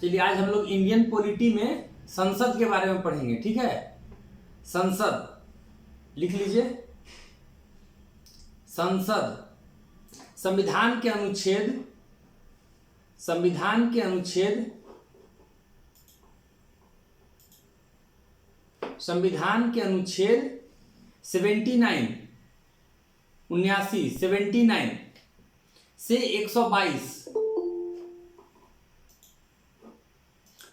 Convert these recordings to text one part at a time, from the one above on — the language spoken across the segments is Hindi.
चलिए आज हम लोग इंडियन पॉलिटी में संसद के बारे में पढ़ेंगे, ठीक है। संसद लिख लीजिए। संसद संविधान के अनुच्छेद 79 से 122,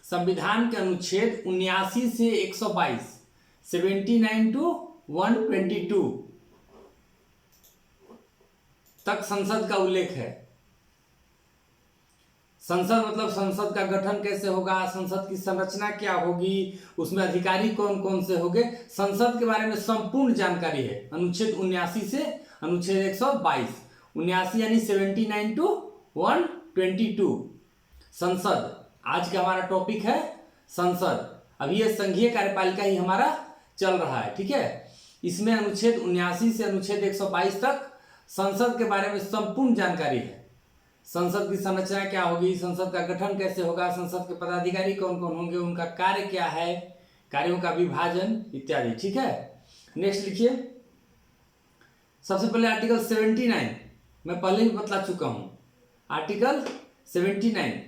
संविधान के अनुच्छेद 79 से 122, 79 to 122 तक संसद का उल्लेख है। संसद मतलब संसद का गठन कैसे होगा, संसद की संरचना क्या होगी, उसमें अधिकारी कौन कौन से होंगे, संसद के बारे में संपूर्ण जानकारी है। अनुच्छेद 79 से अनुच्छेद 122, 79 यानी 79 to 122 संसद। आज का हमारा टॉपिक है संसद। अभी ये संघीय कार्यपालिका ही हमारा चल रहा है, ठीक है। इसमें अनुच्छेद 79 से अनुच्छेद 122 तक संसद के बारे में संपूर्ण जानकारी है। संसद की संरचना क्या होगी, संसद का गठन कैसे होगा, संसद के पदाधिकारी कौन कौन होंगे, उनका कार्य क्या है, कार्यों का विभाजन इत्यादि, ठीक है। नेक्स्ट लिखिए। सबसे पहले आर्टिकल 79 मैं पहले ही बतला चुका हूं। आर्टिकल 79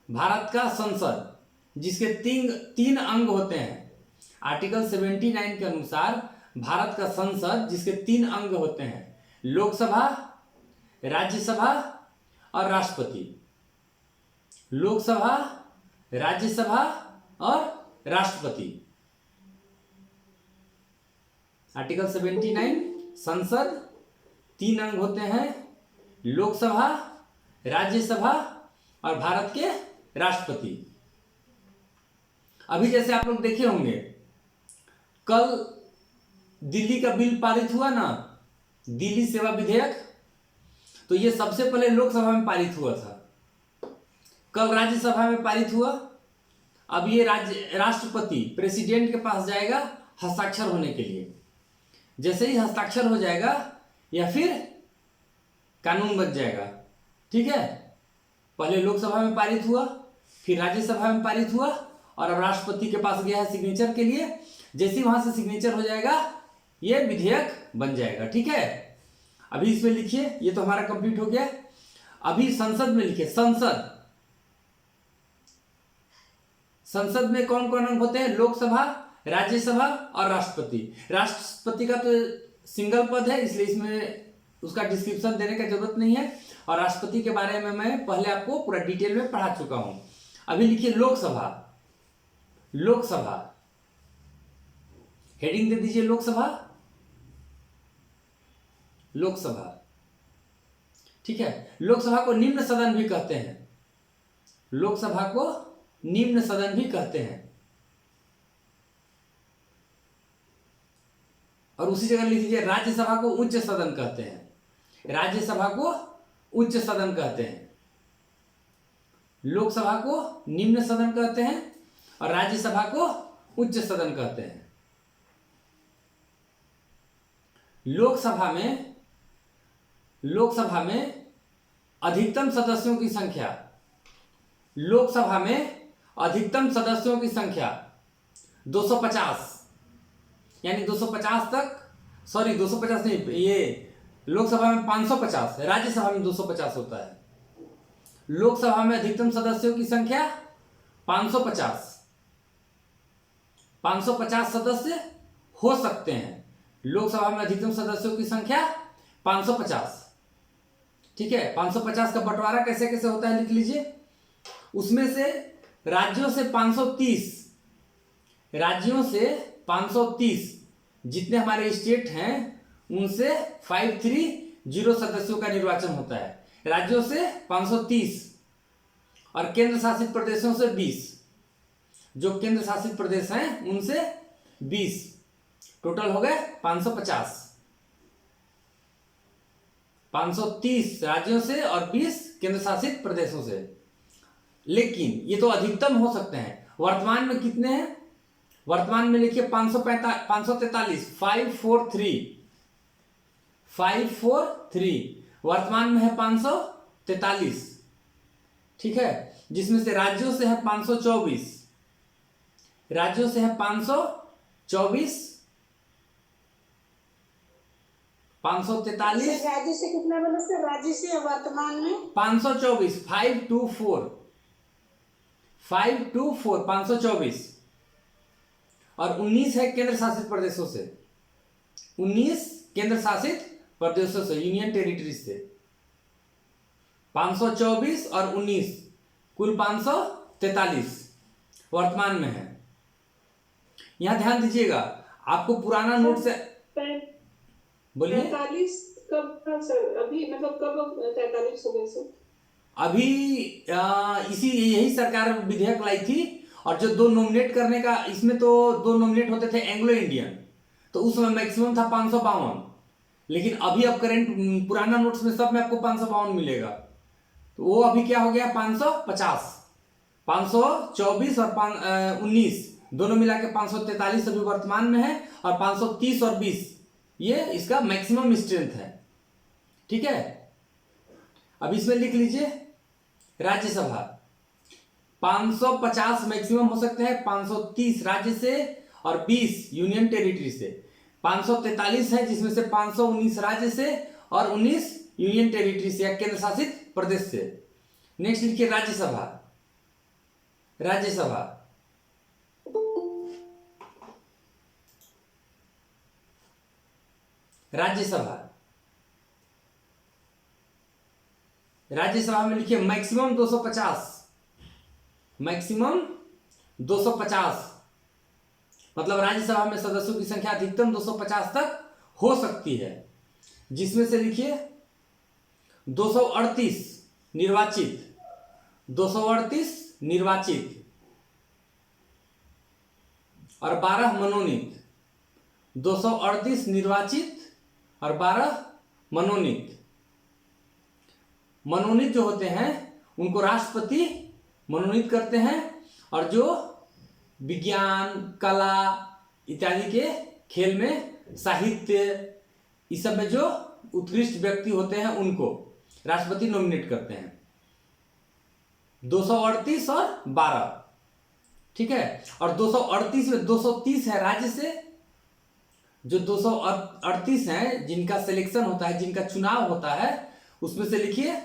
भारत का संसद जिसके तीन अंग होते हैं। आर्टिकल 79 के अनुसार भारत का संसद जिसके 3 अंग होते हैं, लोकसभा, राज्यसभा और राष्ट्रपति। लोकसभा, राज्यसभा और राष्ट्रपति। आर्टिकल 79 संसद 3 अंग होते हैं, लोकसभा, राज्यसभा और भारत के राष्ट्रपति। अभी जैसे आप लोग देखे होंगे कल दिल्ली का बिल पारित हुआ ना, दिल्ली सेवा विधेयक, तो ये सबसे पहले लोकसभा में पारित हुआ था, कल राज्यसभा में पारित हुआ। अब ये राष्ट्रपति प्रेसिडेंट के पास जाएगा हस्ताक्षर होने के लिए। जैसे ही हस्ताक्षर हो जाएगा या फिर कानून बन जाएगा, ठीक है। पहले लोकसभा में पारित हुआ, फिर राज्यसभा में पारित हुआ और अब राष्ट्रपति के पास गया है सिग्नेचर के लिए। जैसे ही वहां से सिग्नेचर हो जाएगा ये विधेयक बन जाएगा, ठीक है। अभी इसमें लिखिए, ये तो हमारा कंप्लीट हो गया। अभी संसद में लिखिए। संसद में कौन कौन अंग होते हैं, लोकसभा, राज्यसभा और राष्ट्रपति। राष्ट्रपति का तो सिंगल पद है, इसलिए इसमें उसका डिस्क्रिप्शन देने का जरूरत नहीं है। और राष्ट्रपति के बारे में मैं पहले आपको पूरा डिटेल में पढ़ा चुका हूं। अभी लिखिए लोकसभा। लोकसभा हेडिंग दे दीजिए, लोकसभा। लोकसभा, ठीक है। लोकसभा को निम्न सदन भी कहते हैं। लोकसभा को निम्न सदन भी कहते हैं। और उसी जगह लिख दीजिए राज्यसभा को उच्च सदन कहते हैं। राज्यसभा को उच्च सदन कहते हैं। लोकसभा को निम्न सदन कहते हैं और राज्यसभा को उच्च सदन कहते हैं। लोकसभा में अधिकतम सदस्यों की संख्या, लोकसभा में अधिकतम सदस्यों की संख्या 250, यानी 250 तक, सॉरी 250 नहीं, ये लोकसभा में 550, राज्यसभा में 250 होता है। लोकसभा में अधिकतम सदस्यों की संख्या 550, 550 सदस्य हो सकते हैं। लोकसभा में अधिकतम सदस्यों की संख्या 550, ठीक है। 550 का बंटवारा कैसे कैसे होता है लिख लीजिए। उसमें से राज्यों से 530, राज्यों से 530 जितने हमारे स्टेट हैं उनसे 530 सदस्यों का निर्वाचन होता है। राज्यों से 530 और केंद्र शासित प्रदेशों से 20, जो केंद्र शासित प्रदेश हैं उनसे 20, टोटल हो गए 550। 530 राज्यों से और 20 केंद्र शासित प्रदेशों से। लेकिन ये तो अधिकतम हो सकते हैं। वर्तमान में कितने हैं, वर्तमान में लिखिए 543, 543 वर्तमान में है 543। ठीक है, जिसमें से राज्यों से है 524, राज्यों से है 524, 543, राज्य से कितना बोले सर? राज्य से वर्तमान में 524, 524, 524, 524, और 19 है केंद्र शासित प्रदेशों से, 19 केंद्र शासित प्रदेशों से, यूनियन टेरिटरी से। 524 और 19 कुल 543 वर्तमान में है। यहां ध्यान दीजिएगा, आपको पुराना नोट से बोलिए 43 कब था सर? अभी मतलब कब 43 हो गए सर? अभी इसी यही सरकार विधेयक लाई थी, और जो दो नॉमिनेट करने का, इसमें तो दो नॉमिनेट होते थे एंग्लो इंडियन, तो उस समय मैक्सिमम था 552, लेकिन अभी अब करंट पुराना नोट्स में सब में आपको 552 मिलेगा, तो वो अभी क्या हो गया 550, 524 और 19 दोनों मिला के 543 अभी वर्तमान में है, और 530 और 20 ये इसका मैक्सिमम स्ट्रेंथ है। ठीक है, अब इसमें लिख लीजिए राज्यसभा 550 मैक्सिमम हो सकते हैं, 530 राज्य से और 20 यूनियन टेरिटरी से, 543 है जिसमें से 519 राज्य से और 19 यूनियन टेरिटरी से या केंद्र शासित प्रदेश से। नेक्स्ट लिखिए राज्यसभा, राज्यसभा राज्यसभा राज्यसभा में लिखिए मैक्सिमम 250, मैक्सिमम 250, मतलब राज्यसभा में सदस्यों की संख्या अधिकतम 250 तक हो सकती है, जिसमें से लिखिए 238 निर्वाचित, 238 निर्वाचित और 12 मनोनीत, 238 निर्वाचित और 12 मनोनीत। मनोनीत जो होते हैं उनको राष्ट्रपति मनोनीत करते हैं, और जो विज्ञान, कला इत्यादि के खेल में, साहित्य, इस सब में जो उत्कृष्ट व्यक्ति होते हैं उनको राष्ट्रपति नॉमिनेट करते हैं। 238 और 12, ठीक है, और 238 में 230 है राज्य से, जो 238 है जिनका सिलेक्शन होता है, जिनका चुनाव होता है, उसमें से लिखिए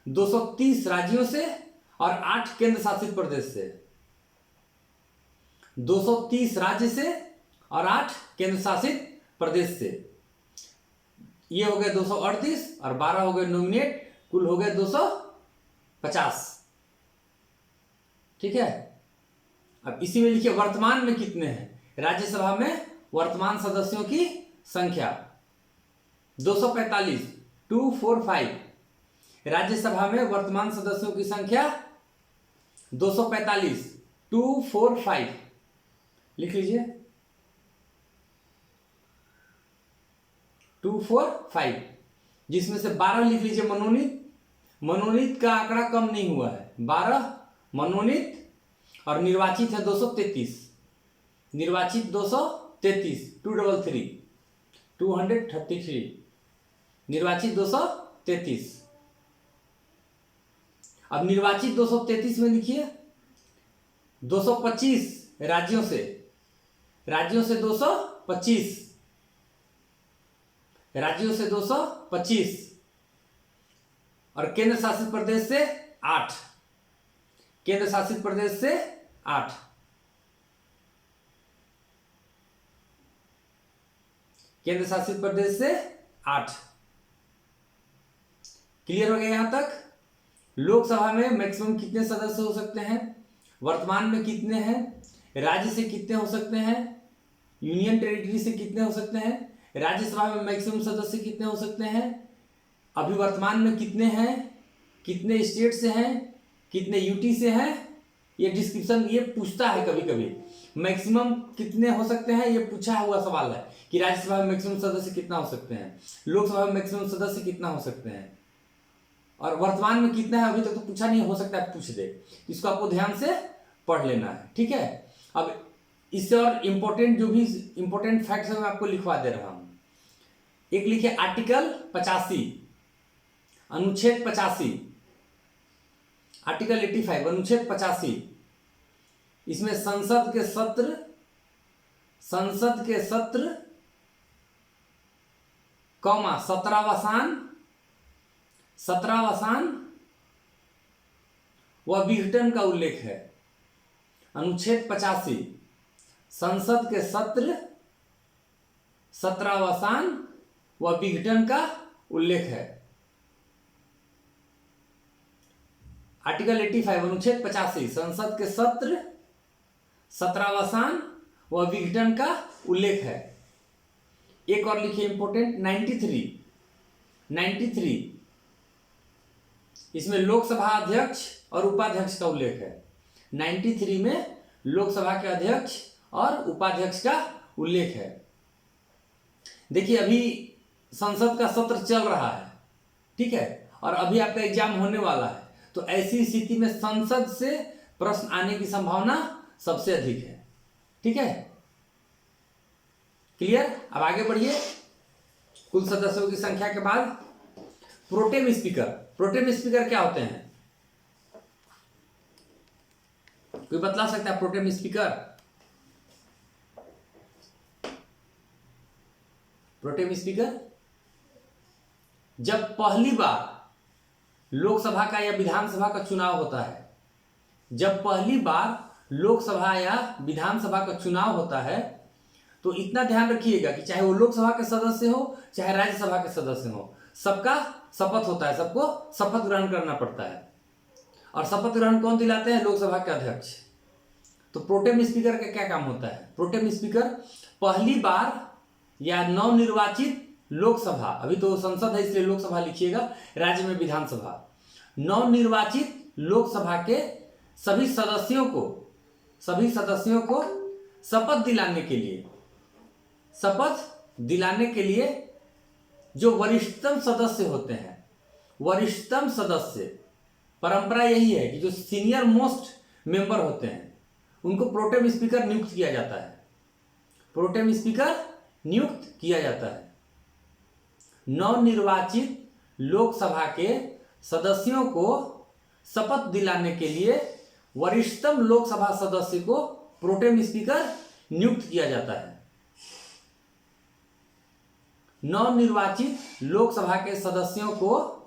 230 राज्यों से और 8 केंद्र शासित प्रदेश से, 230 राज्य से और 8 केंद्र शासित प्रदेश से। ये हो गए 238 और 12 हो गए नॉमिनेट, कुल हो गए 250। ठीक है, अब इसी में लिखिए वर्तमान में कितने हैं राज्यसभा में, वर्तमान सदस्यों की संख्या 245, 245। राज्यसभा में वर्तमान सदस्यों की संख्या 245, 245 लिख लीजिए, 245, जिसमें से 12 लिख लीजिए मनोनीत। मनोनीत का आंकड़ा कम नहीं हुआ है, 12 मनोनीत, और निर्वाचित है 233, निर्वाचित 233, 233, 233, निर्वाचित 233। अब निर्वाचित 233 में लिखिए 225 राज्यों से, राज्यों से 225, राज्यों से 225, और केंद्र शासित प्रदेश से 8, केंद्र शासित प्रदेश से 8। केंद्र शासित प्रदेश से 8। क्लियर हो गया यहां तक? लोकसभा में मैक्सिमम कितने सदस्य हो सकते हैं, वर्तमान में कितने हैं, राज्य से कितने हो सकते हैं, यूनियन टेरिटरी से कितने हो सकते हैं, राज्यसभा में मैक्सिमम सदस्य कितने हो सकते हैं, अभी वर्तमान में कितने हैं, कितने स्टेट से हैं, कितने यूटी से हैं। ये डिस्क्रिप्शन ये पूछता है कभी कभी, मैक्सिमम कितने हो सकते हैं, ये पूछा हुआ सवाल है कि राज्यसभा में मैक्सिमम सदस्य कितना हो सकते हैं, लोकसभा में मैक्सिमम सदस्य कितना हो सकते हैं, और वर्तमान में कितना है अभी तक तो पूछा नहीं, हो सकता है पूछ दे, इसको आपको ध्यान से पढ़ लेना है। ठीक है, अब इससे और इम्पोर्टेंट जो भी इम्पोर्टेंट फैक्ट्स है मैं आपको लिखवा दे रहा हूं। एक लिखिए आर्टिकल 85, अनुच्छेद 85, आर्टिकल 85 अनुच्छेद 85, इसमें संसद के सत्र कौमा 17वां व विघटन का उल्लेख है। अनुच्छेद 85 संसद के सत्र 17वां व विघटन का उल्लेख है। आर्टिकल 85 अनुच्छेद 85 संसद के सत्र 17वां व विघटन का उल्लेख है। एक और लिखिए इंपोर्टेंट 93 इसमें लोकसभा अध्यक्ष और उपाध्यक्ष का उल्लेख है। 93 में लोकसभा के अध्यक्ष और उपाध्यक्ष का उल्लेख है। देखिए अभी संसद का सत्र चल रहा है, ठीक है, और अभी आपका एग्जाम होने वाला है, तो ऐसी स्थिति में संसद से प्रश्न आने की संभावना सबसे अधिक है। ठीक है, क्लियर। अब आगे बढ़िए। कुल सदस्यों की संख्या के बाद प्रोटेम स्पीकर क्या होते हैं? कोई बतला सकता है प्रोटेम स्पीकर? प्रोटेम स्पीकर जब पहली बार लोकसभा का या विधानसभा का चुनाव होता है, जब पहली बार लोकसभा या विधानसभा का चुनाव होता है, तो इतना ध्यान रखिएगा कि चाहे वो लोकसभा के सदस्य हो चाहे राज्यसभा के सदस्य हो, सबका शपथ होता है, सबको शपथ ग्रहण करना पड़ता है। और शपथ ग्रहण कौन दिलाते हैं? लोकसभा के अध्यक्ष। तो प्रोटेम स्पीकर का क्या काम होता है? प्रोटेम स्पीकर पहली बार या नवनिर्वाचित लोकसभा, अभी तो संसद है इसलिए लोकसभा लिखिएगा, राज्य में विधानसभा, नवनिर्वाचित लोकसभा के सभी सदस्यों को शपथ दिलाने के लिए जो वरिष्ठतम सदस्य होते हैं, वरिष्ठतम सदस्य, परंपरा यही है कि जो सीनियर मोस्ट मेंबर होते हैं उनको प्रोटेम स्पीकर नियुक्त किया जाता है। प्रोटेम स्पीकर नियुक्त किया जाता है। नवनिर्वाचित लोकसभा के सदस्यों को शपथ दिलाने के लिए वरिष्ठतम लोकसभा सदस्य को प्रोटेम स्पीकर नियुक्त किया जाता है। नवनिर्वाचित लोकसभा के सदस्यों को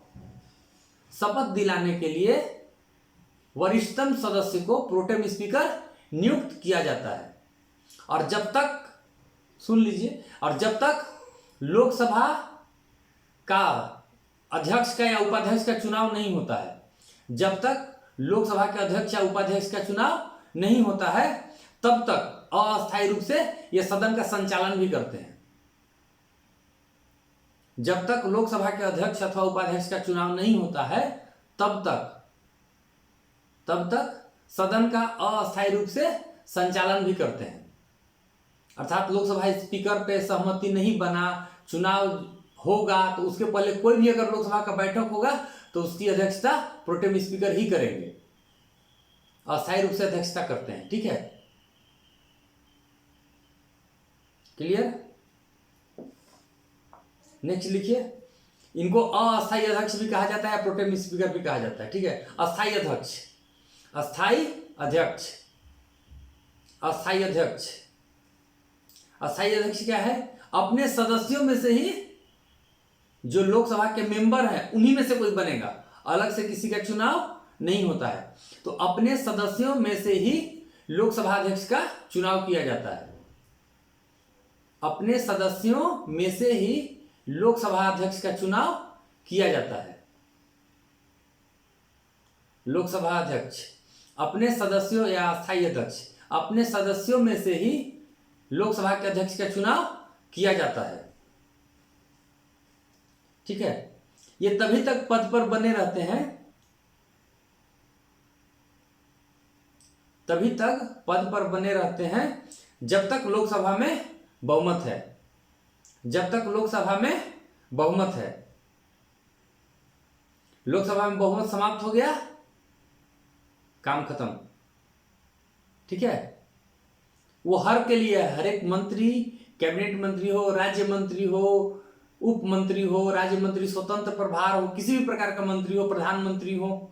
शपथ दिलाने के लिए वरिष्ठतम सदस्य को प्रोटेम स्पीकर नियुक्त किया जाता है। और जब तक, सुन लीजिए, और जब तक लोकसभा का अध्यक्ष का या उपाध्यक्ष का चुनाव नहीं होता है, जब तक लोकसभा के अध्यक्ष या उपाध्यक्ष का चुनाव नहीं होता है, तब तक अस्थायी रूप से यह सदन का संचालन भी करते हैं। जब तक लोकसभा के अध्यक्ष अथवा उपाध्यक्ष का चुनाव नहीं होता है, तब तक सदन का अस्थायी रूप से संचालन भी करते हैं। अर्थात लोकसभा स्पीकर पे सहमति नहीं बना, चुनाव होगा, तो उसके पहले कोई भी अगर लोकसभा का बैठक होगा तो उसकी अध्यक्षता प्रोटेम स्पीकर ही करेंगे, अस्थायी रूप से अध्यक्षता करते हैं। ठीक है, क्लियर। नेक्स्ट लिखिए, इनको अस्थायी अध्यक्ष भी कहा जाता है, प्रोटेम स्पीकर भी कहा जाता है। ठीक है, अस्थायी अध्यक्ष क्या है? अपने सदस्यों में से ही जो लोकसभा के मेंबर हैं उन्हीं में से कोई बनेगा, अलग से किसी का चुनाव नहीं होता है। तो अपने सदस्यों में से ही लोकसभा अध्यक्ष का चुनाव किया जाता है। अपने सदस्यों में से ही लोकसभा अध्यक्ष का चुनाव किया जाता है। लोकसभा अध्यक्ष अपने सदस्यों या अस्थायी अध्यक्ष अपने सदस्यों में से ही लोकसभा के अध्यक्ष का चुनाव किया जाता है। ठीक है, ये तभी तक पद पर बने रहते हैं, जब तक लोकसभा में बहुमत है। लोकसभा में बहुमत समाप्त हो गया, काम खत्म। ठीक है, वो हर के लिए, हर एक मंत्री, कैबिनेट मंत्री हो, राज्य मंत्री हो, उप मंत्री हो, राज्य मंत्री स्वतंत्र प्रभार हो, किसी भी प्रकार का मंत्री हो, प्रधानमंत्री हो,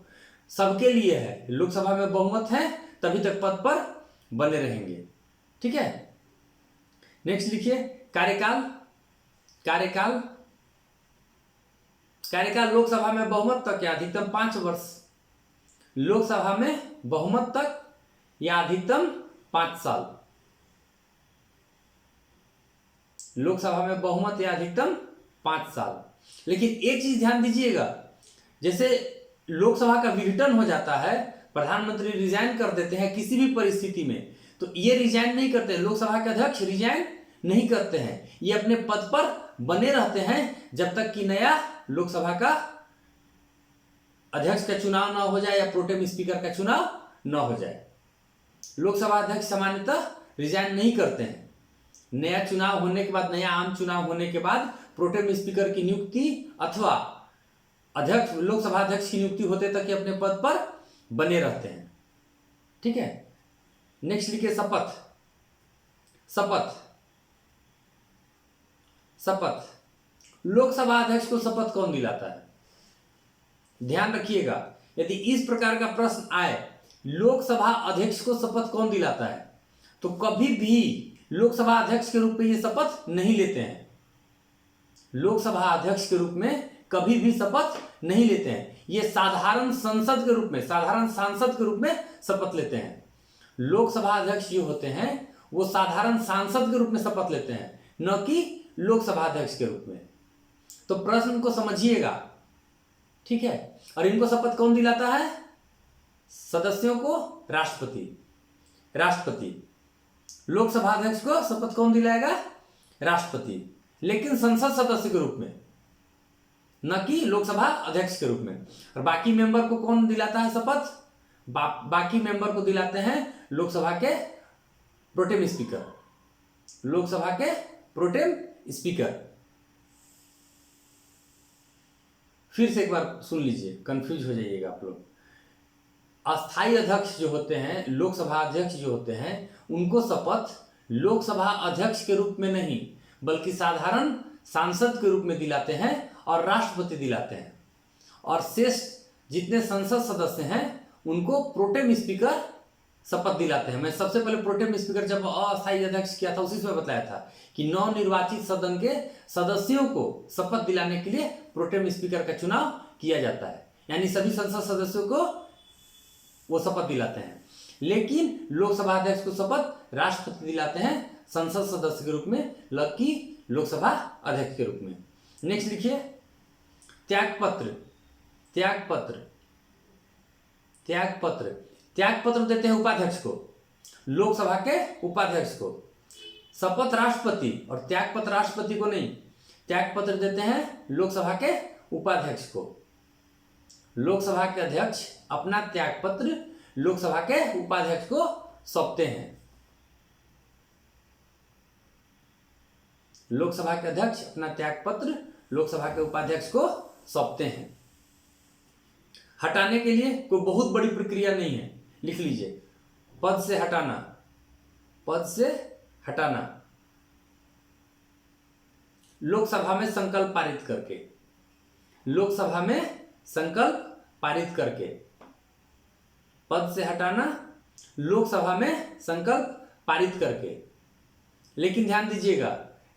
सबके लिए है, लोकसभा में बहुमत है तभी तक पद पर बने रहेंगे। ठीक है, नेक्स्ट लिखिए कार्यकाल। कार्यकाल कार्यकाल लोकसभा में बहुमत तक या अधिकतम 5 वर्ष। लोकसभा में बहुमत तक या अधिकतम 5 साल। लोकसभा में बहुमत या अधिकतम 5 साल। लेकिन एक चीज ध्यान दीजिएगा, जैसे लोकसभा का विघटन हो जाता है, प्रधानमंत्री रिजाइन कर देते हैं किसी भी परिस्थिति में, तो ये रिजाइन नहीं करते हैं, लोकसभा के अध्यक्ष रिजाइन नहीं करते हैं, ये अपने पद पर बने रहते हैं जब तक कि नया लोकसभा का अध्यक्ष का चुनाव ना हो जाए या प्रोटेम स्पीकर का चुनाव ना हो जाए। लोकसभा अध्यक्ष सामान्यतः रिजाइन नहीं करते हैं। नया चुनाव होने के बाद, नया आम चुनाव होने के बाद प्रोटेम स्पीकर की नियुक्ति अथवा अध्यक्ष, लोकसभा अध्यक्ष की नियुक्ति होते तक ये अपने पद पर बने रहते हैं। ठीक है, नेक्स्ट लिखिए शपथ। शपथ शपथ लोकसभा अध्यक्ष को शपथ कौन दिलाता है? ध्यान रखिएगा, यदि इस प्रकार का प्रश्न आए, लोकसभा अध्यक्ष को शपथ कौन दिलाता है, तो कभी भी लोकसभा अध्यक्ष के रूप में ये शपथ नहीं लेते हैं। लोकसभा अध्यक्ष के रूप में कभी भी शपथ नहीं लेते हैं, ये साधारण संसद के रूप में, साधारण सांसद के रूप में शपथ लेते हैं। लोकसभा अध्यक्ष जो होते हैं वो साधारण सांसद के रूप में शपथ लेते हैं, न कि लोकसभा अध्यक्ष के रूप में। तो प्रश्न को समझिएगा, ठीक है। और इनको शपथ कौन दिलाता है? सदस्यों को राष्ट्रपति। राष्ट्रपति लोकसभा अध्यक्ष को शपथ कौन दिलाएगा? राष्ट्रपति, लेकिन संसद सदस्य के रूप में, न कि लोकसभा अध्यक्ष के रूप में। और बाकी मेंबर को कौन दिलाता है शपथ? बाकी मेंबर को दिलाते हैं लोकसभा के प्रोटेम स्पीकर। लोकसभा के प्रोटेम स्पीकर। फिर से एक बार सुन लीजिए, कंफ्यूज हो जाइएगा आप लोग। अस्थायी अध्यक्ष जो होते हैं, लोकसभा अध्यक्ष जो होते हैं, उनको शपथ लोकसभा अध्यक्ष के रूप में नहीं बल्कि साधारण सांसद के रूप में दिलाते हैं और राष्ट्रपति दिलाते हैं। और शेष जितने संसद सदस्य हैं उनको प्रोटेम स्पीकर शपथ दिलाते हैं। मैं सबसे पहले प्रोटेम स्पीकर जब अस्थायी अध्यक्ष किया था उसी समय बताया था कि नवनिर्वाचित सदन के सदस्यों को शपथ दिलाने के लिए प्रोटेम स्पीकर का चुनाव किया जाता है, यानी सभी संसद सदस्यों को वो शपथ दिलाते हैं। लेकिन लोकसभा अध्यक्ष को शपथ राष्ट्रपति दिलाते हैं संसद सदस्य के रूप में, कि लोकसभा अध्यक्ष के रूप में। नेक्स्ट लिखिए त्यागपत्र। त्यागपत्र त्यागपत्र त्यागपत्र देते हैं उपाध्यक्ष को, लोकसभा के उपाध्यक्ष को। शपथ राष्ट्रपति और त्यागपत्र राष्ट्रपति को नहीं, त्यागपत्र देते हैं लोकसभा के उपाध्यक्ष को। लोकसभा के अध्यक्ष अपना त्यागपत्र लोकसभा के उपाध्यक्ष को सौंपते हैं। लोकसभा के अध्यक्ष अपना त्यागपत्र लोकसभा के उपाध्यक्ष को सौंपते हैं। हटाने के लिए कोई बहुत बड़ी प्रक्रिया नहीं है, लिख लीजिए पद से हटाना। पद से हटाना लोकसभा में संकल्प पारित करके। लोकसभा में संकल्प पारित करके पद से हटाना, लोकसभा में संकल्प पारित करके। लेकिन ध्यान दीजिएगा,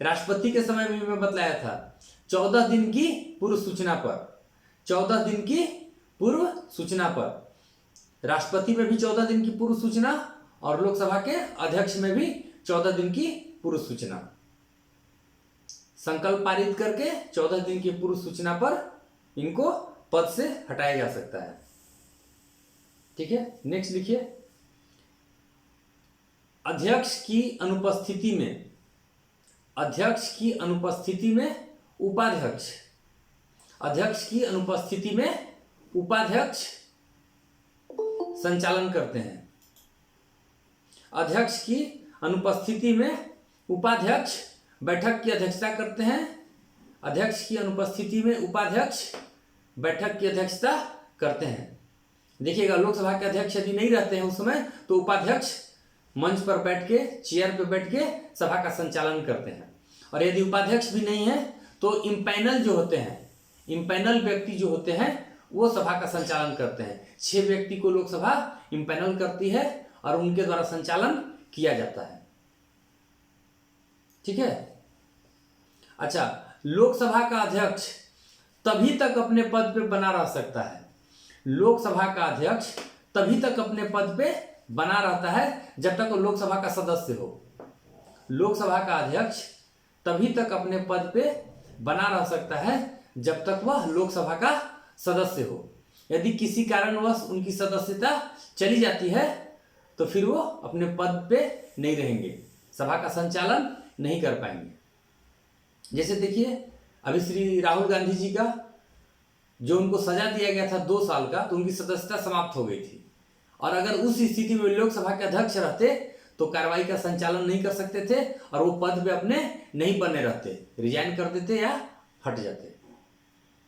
राष्ट्रपति के समय में मैं बतलाया था 14 दिन की पूर्व सूचना पर। 14 दिन की पूर्व सूचना पर राष्ट्रपति में भी 14 दिन की पूर्व सूचना और लोकसभा के अध्यक्ष में भी 14 दिन की पूर्व सूचना। संकल्प पारित करके 14 दिन की पूर्व सूचना पर इनको पद से हटाया जा सकता है। ठीक है, नेक्स्ट लिखिए अध्यक्ष की अनुपस्थिति में, अध्यक्ष की अनुपस्थिति में उपाध्यक्ष, अध्यक्ष की अनुपस्थिति में उपाध्यक्ष संचालन करते हैं। अध्यक्ष की अनुपस्थिति में उपाध्यक्ष बैठक की अध्यक्षता करते हैं। अध्यक्ष की अनुपस्थिति में उपाध्यक्ष बैठक की अध्यक्षता करते हैं। देखिएगा, लोकसभा के अध्यक्ष यदि नहीं रहते हैं उस समय तो उपाध्यक्ष मंच पर बैठ के, चेयर पर बैठ के सभा का संचालन करते हैं। और यदि उपाध्यक्ष भी नहीं है तो इम्पैनल जो होते हैं, इम्पैनल व्यक्ति जो होते हैं वो सभा का संचालन करते हैं। 6 व्यक्ति को लोकसभा इम्पैनल करती है और उनके द्वारा संचालन किया जाता है। ठीक है। अच्छा, लोकसभा का अध्यक्ष तभी तक अपने पद पे बना रह सकता है। लोकसभा का अध्यक्ष तभी तक अपने पद पे बना रहता है जब तक वो लोकसभा का सदस्य हो। लोकसभा का अध्यक्ष तभी तक अपने पद पे बना रह सकता है जब तक वह लोकसभा का सदस्य हो। यदि किसी कारणवश उनकी सदस्यता चली जाती है तो फिर वो अपने पद पे नहीं रहेंगे, सभा का संचालन नहीं कर पाएंगे। जैसे देखिए, अभी श्री राहुल गांधी जी का जो उनको सजा दिया गया था 2 साल का, तो उनकी सदस्यता समाप्त हो गई थी। और अगर उस स्थिति में लोकसभा के अध्यक्ष रहते तो कार्रवाई का संचालन नहीं कर सकते थे और वो पद पे अपने नहीं बने रहते, रिजाइन कर देते या हट जाते।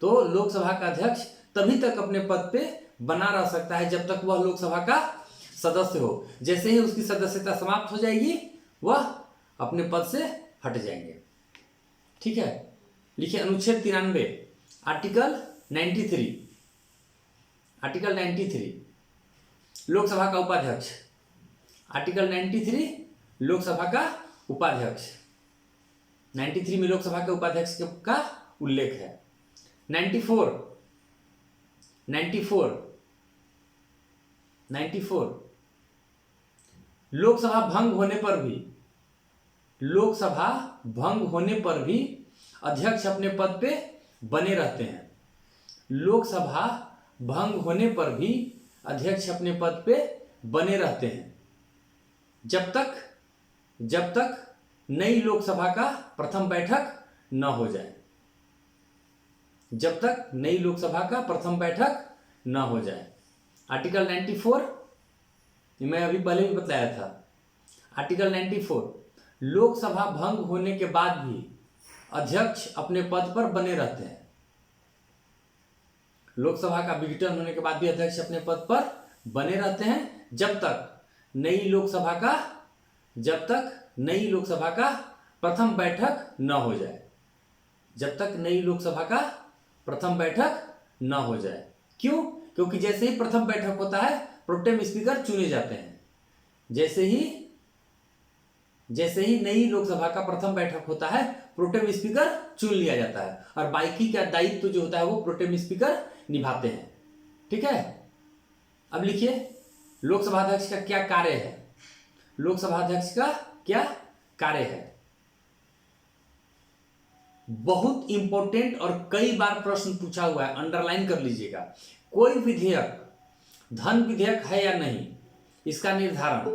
तो लोकसभा का अध्यक्ष तभी तक अपने पद पे बना रह सकता है जब तक वह लोकसभा का सदस्य हो। जैसे ही उसकी सदस्यता समाप्त हो जाएगी वह अपने पद से हट जाएंगे। ठीक है। लिखिए अनुच्छेद 93 आर्टिकल 93। आर्टिकल 93 लोकसभा का उपाध्यक्ष। आर्टिकल 93 लोकसभा का उपाध्यक्ष। 93 में लोकसभा के उपाध्यक्ष का उल्लेख है। 94 लोकसभा भंग होने पर भी अध्यक्ष अपने पद पे बने रहते हैं। लोकसभा भंग होने पर भी अध्यक्ष अपने पद पे बने रहते हैं जब तक नई लोकसभा का प्रथम बैठक न हो जाए। जब तक नई लोकसभा का प्रथम बैठक न हो जाए। आर्टिकल 94 मैं अभी पहले भी बताया था। आर्टिकल 94 लोकसभा भंग होने के बाद भी अध्यक्ष अपने पद पर बने रहते हैं। लोकसभा का विघटन होने के बाद भी अध्यक्ष अपने पद पर बने रहते हैं जब तक नई लोकसभा का प्रथम बैठक न हो जाए। जब तक नई लोकसभा का प्रथम बैठक न हो जाए। क्यों? क्योंकि जैसे ही प्रथम बैठक होता है प्रोटेम स्पीकर चुने जाते हैं। जैसे ही नई लोकसभा का प्रथम बैठक होता है प्रोटेम स्पीकर चुन लिया जाता है और बाकी का दायित्व जो होता है वो प्रोटेम स्पीकर निभाते हैं। ठीक है। अब लिखिए लोकसभा अध्यक्ष का क्या कार्य है। लोकसभा अध्यक्ष का क्या कार्य है? बहुत इंपॉर्टेंट और कई बार प्रश्न पूछा हुआ है, अंडरलाइन कर लीजिएगा। कोई विधेयक धन विधेयक है या नहीं, इसका निर्धारण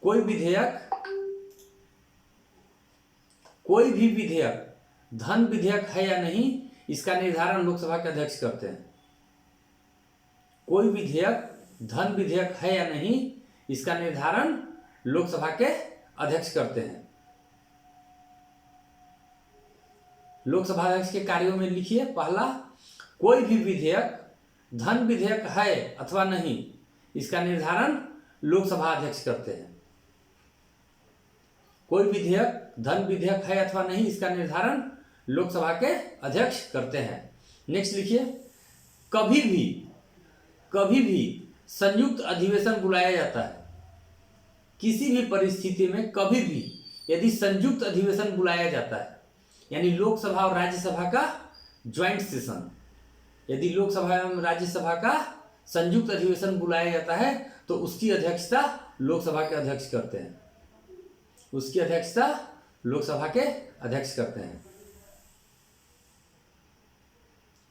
कोई भी विधेयक धन विधेयक है या नहीं, इसका निर्धारण लोकसभा के अध्यक्ष करते हैं। कोई विधेयक धन विधेयक है या नहीं, इसका निर्धारण लोकसभा के अध्यक्ष करते हैं। लोकसभा अध्यक्ष के कार्यों में लिखिए, पहला, कोई भी विधेयक धन विधेयक है अथवा नहीं, इसका निर्धारण लोकसभा अध्यक्ष करते हैं। कोई विधेयक धन विधेयक है अथवा नहीं, इसका निर्धारण लोकसभा के अध्यक्ष करते हैं। नेक्स्ट लिखिए, कभी भी संयुक्त अधिवेशन बुलाया जाता है। किसी भी परिस्थिति में कभी भी यदि संयुक्त अधिवेशन बुलाया जाता है, यानी लोकसभा और राज्यसभा का ज्वाइंट सेशन, यदि लोकसभा एवं राज्यसभा का संयुक्त अधिवेशन बुलाया जाता है तो उसकी अध्यक्षता लोकसभा के अध्यक्ष करते हैं। उसकी अध्यक्षता लोकसभा के अध्यक्ष करते हैं।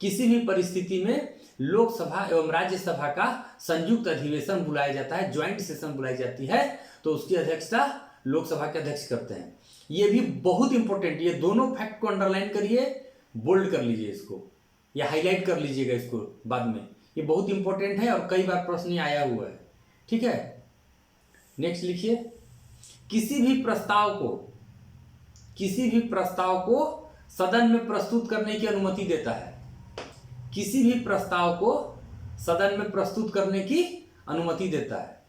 किसी भी परिस्थिति में लोकसभा एवं राज्यसभा का संयुक्त अधिवेशन बुलाया जाता है, ज्वाइंट सेशन बुलाई जाती है, तो उसकी अध्यक्षता लोकसभा के अध्यक्ष करते हैं। ये भी बहुत इंपॉर्टेंट, ये दोनों फैक्ट को अंडरलाइन करिए, बोल्ड कर लीजिए इसको या हाईलाइट कर लीजिएगा इसको बाद में। ये बहुत इंपॉर्टेंट है और कई बार प्रश्न आया हुआ है। ठीक है। नेक्स्ट लिखिए, किसी भी प्रस्ताव को सदन में प्रस्तुत करने की अनुमति देता है। किसी भी प्रस्ताव को सदन में प्रस्तुत करने की अनुमति देता है।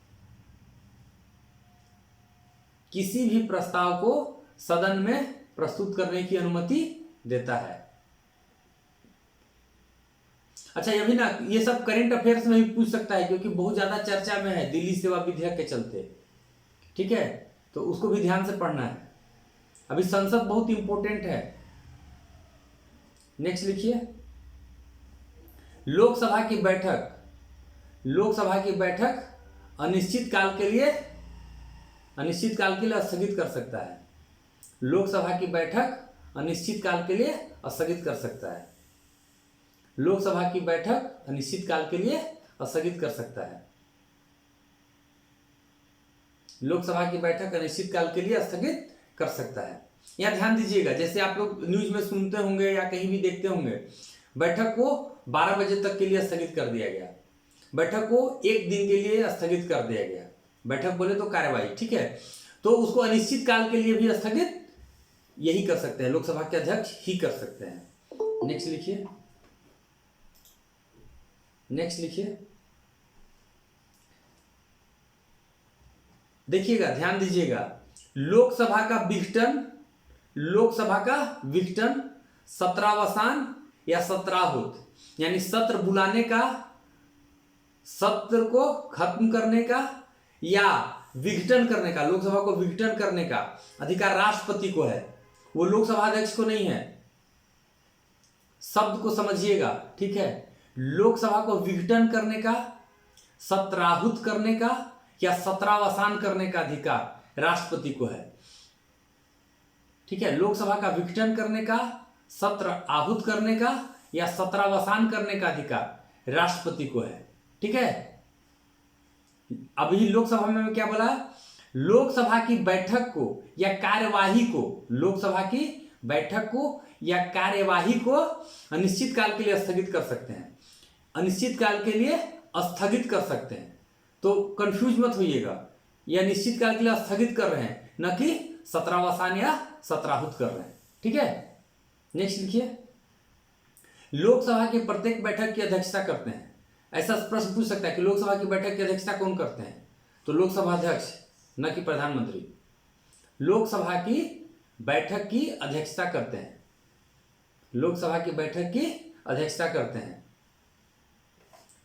किसी भी प्रस्ताव को सदन में प्रस्तुत करने की अनुमति देता है। अच्छा ये भी ना, ये सब करंट अफेयर्स में भी पूछ सकता है क्योंकि बहुत ज्यादा चर्चा में है दिल्ली सेवा विधेयक के चलते। ठीक है, तो उसको भी ध्यान से पढ़ना है। अभी संसद बहुत इंपॉर्टेंट है। नेक्स्ट लिखिए, लोकसभा की बैठक, लोकसभा की बैठक अनिश्चित काल के लिए स्थगित कर सकता है। लोकसभा की बैठक अनिश्चित काल के लिए स्थगित कर सकता है। लोकसभा की बैठक अनिश्चित काल के लिए स्थगित कर सकता है। लोकसभा की बैठक अनिश्चित काल के लिए स्थगित कर सकता है। यह ध्यान दीजिएगा, जैसे आप लोग न्यूज में सुनते होंगे या कहीं भी देखते होंगे, बैठक को 12 बजे तक के लिए स्थगित कर दिया गया, बैठक को 1 दिन के लिए स्थगित कर दिया गया। बैठक बोले तो कार्यवाही, ठीक है, तो उसको अनिश्चित काल के लिए भी स्थगित यही कर सकते हैं, लोकसभा के अध्यक्ष ही कर सकते हैं। नेक्स्ट लिखिए, नेक्स्ट लिखिए, देखिएगा, ध्यान दीजिएगा, लोकसभा का विघटन, लोकसभा का विघटन, सत्रावसान या सत्राहुत, यानी सत्र बुलाने का, सत्र को खत्म करने का या विघटन करने का, लोकसभा को विघटन करने का अधिकार राष्ट्रपति को है, वो लोकसभा अध्यक्ष को नहीं है। शब्द को समझिएगा, ठीक है, लोकसभा को विघटन करने का, सत्राहुत करने का या सत्रावसान करने का अधिकार राष्ट्रपति को है। ठीक है, लोकसभा का विघटन करने का, सत्र आहूत करने का या सत्रावसान करने का अधिकार राष्ट्रपति को है। ठीक है, अभी लोकसभा में क्या बोला, लोकसभा की बैठक को या कार्यवाही को, लोकसभा की बैठक को या कार्यवाही को अनिश्चित काल के लिए स्थगित कर सकते हैं, अनिश्चित काल के लिए स्थगित कर सकते हैं। तो कंफ्यूज मत होइएगा, या निश्चित काल के लिए स्थगित कर रहे हैं, न कि सत्रावसान या सत्राहुत कर रहे हैं। ठीक है, नेक्स्ट लिखिए, लोकसभा की प्रत्येक बैठक की अध्यक्षता करते हैं। ऐसा प्रश्न पूछ सकता है कि लोकसभा की बैठक की अध्यक्षता कौन करते हैं, तो लोकसभा अध्यक्ष, न कि प्रधानमंत्री। लोकसभा की बैठक की अध्यक्षता करते हैं, लोकसभा की बैठक की अध्यक्षता करते हैं,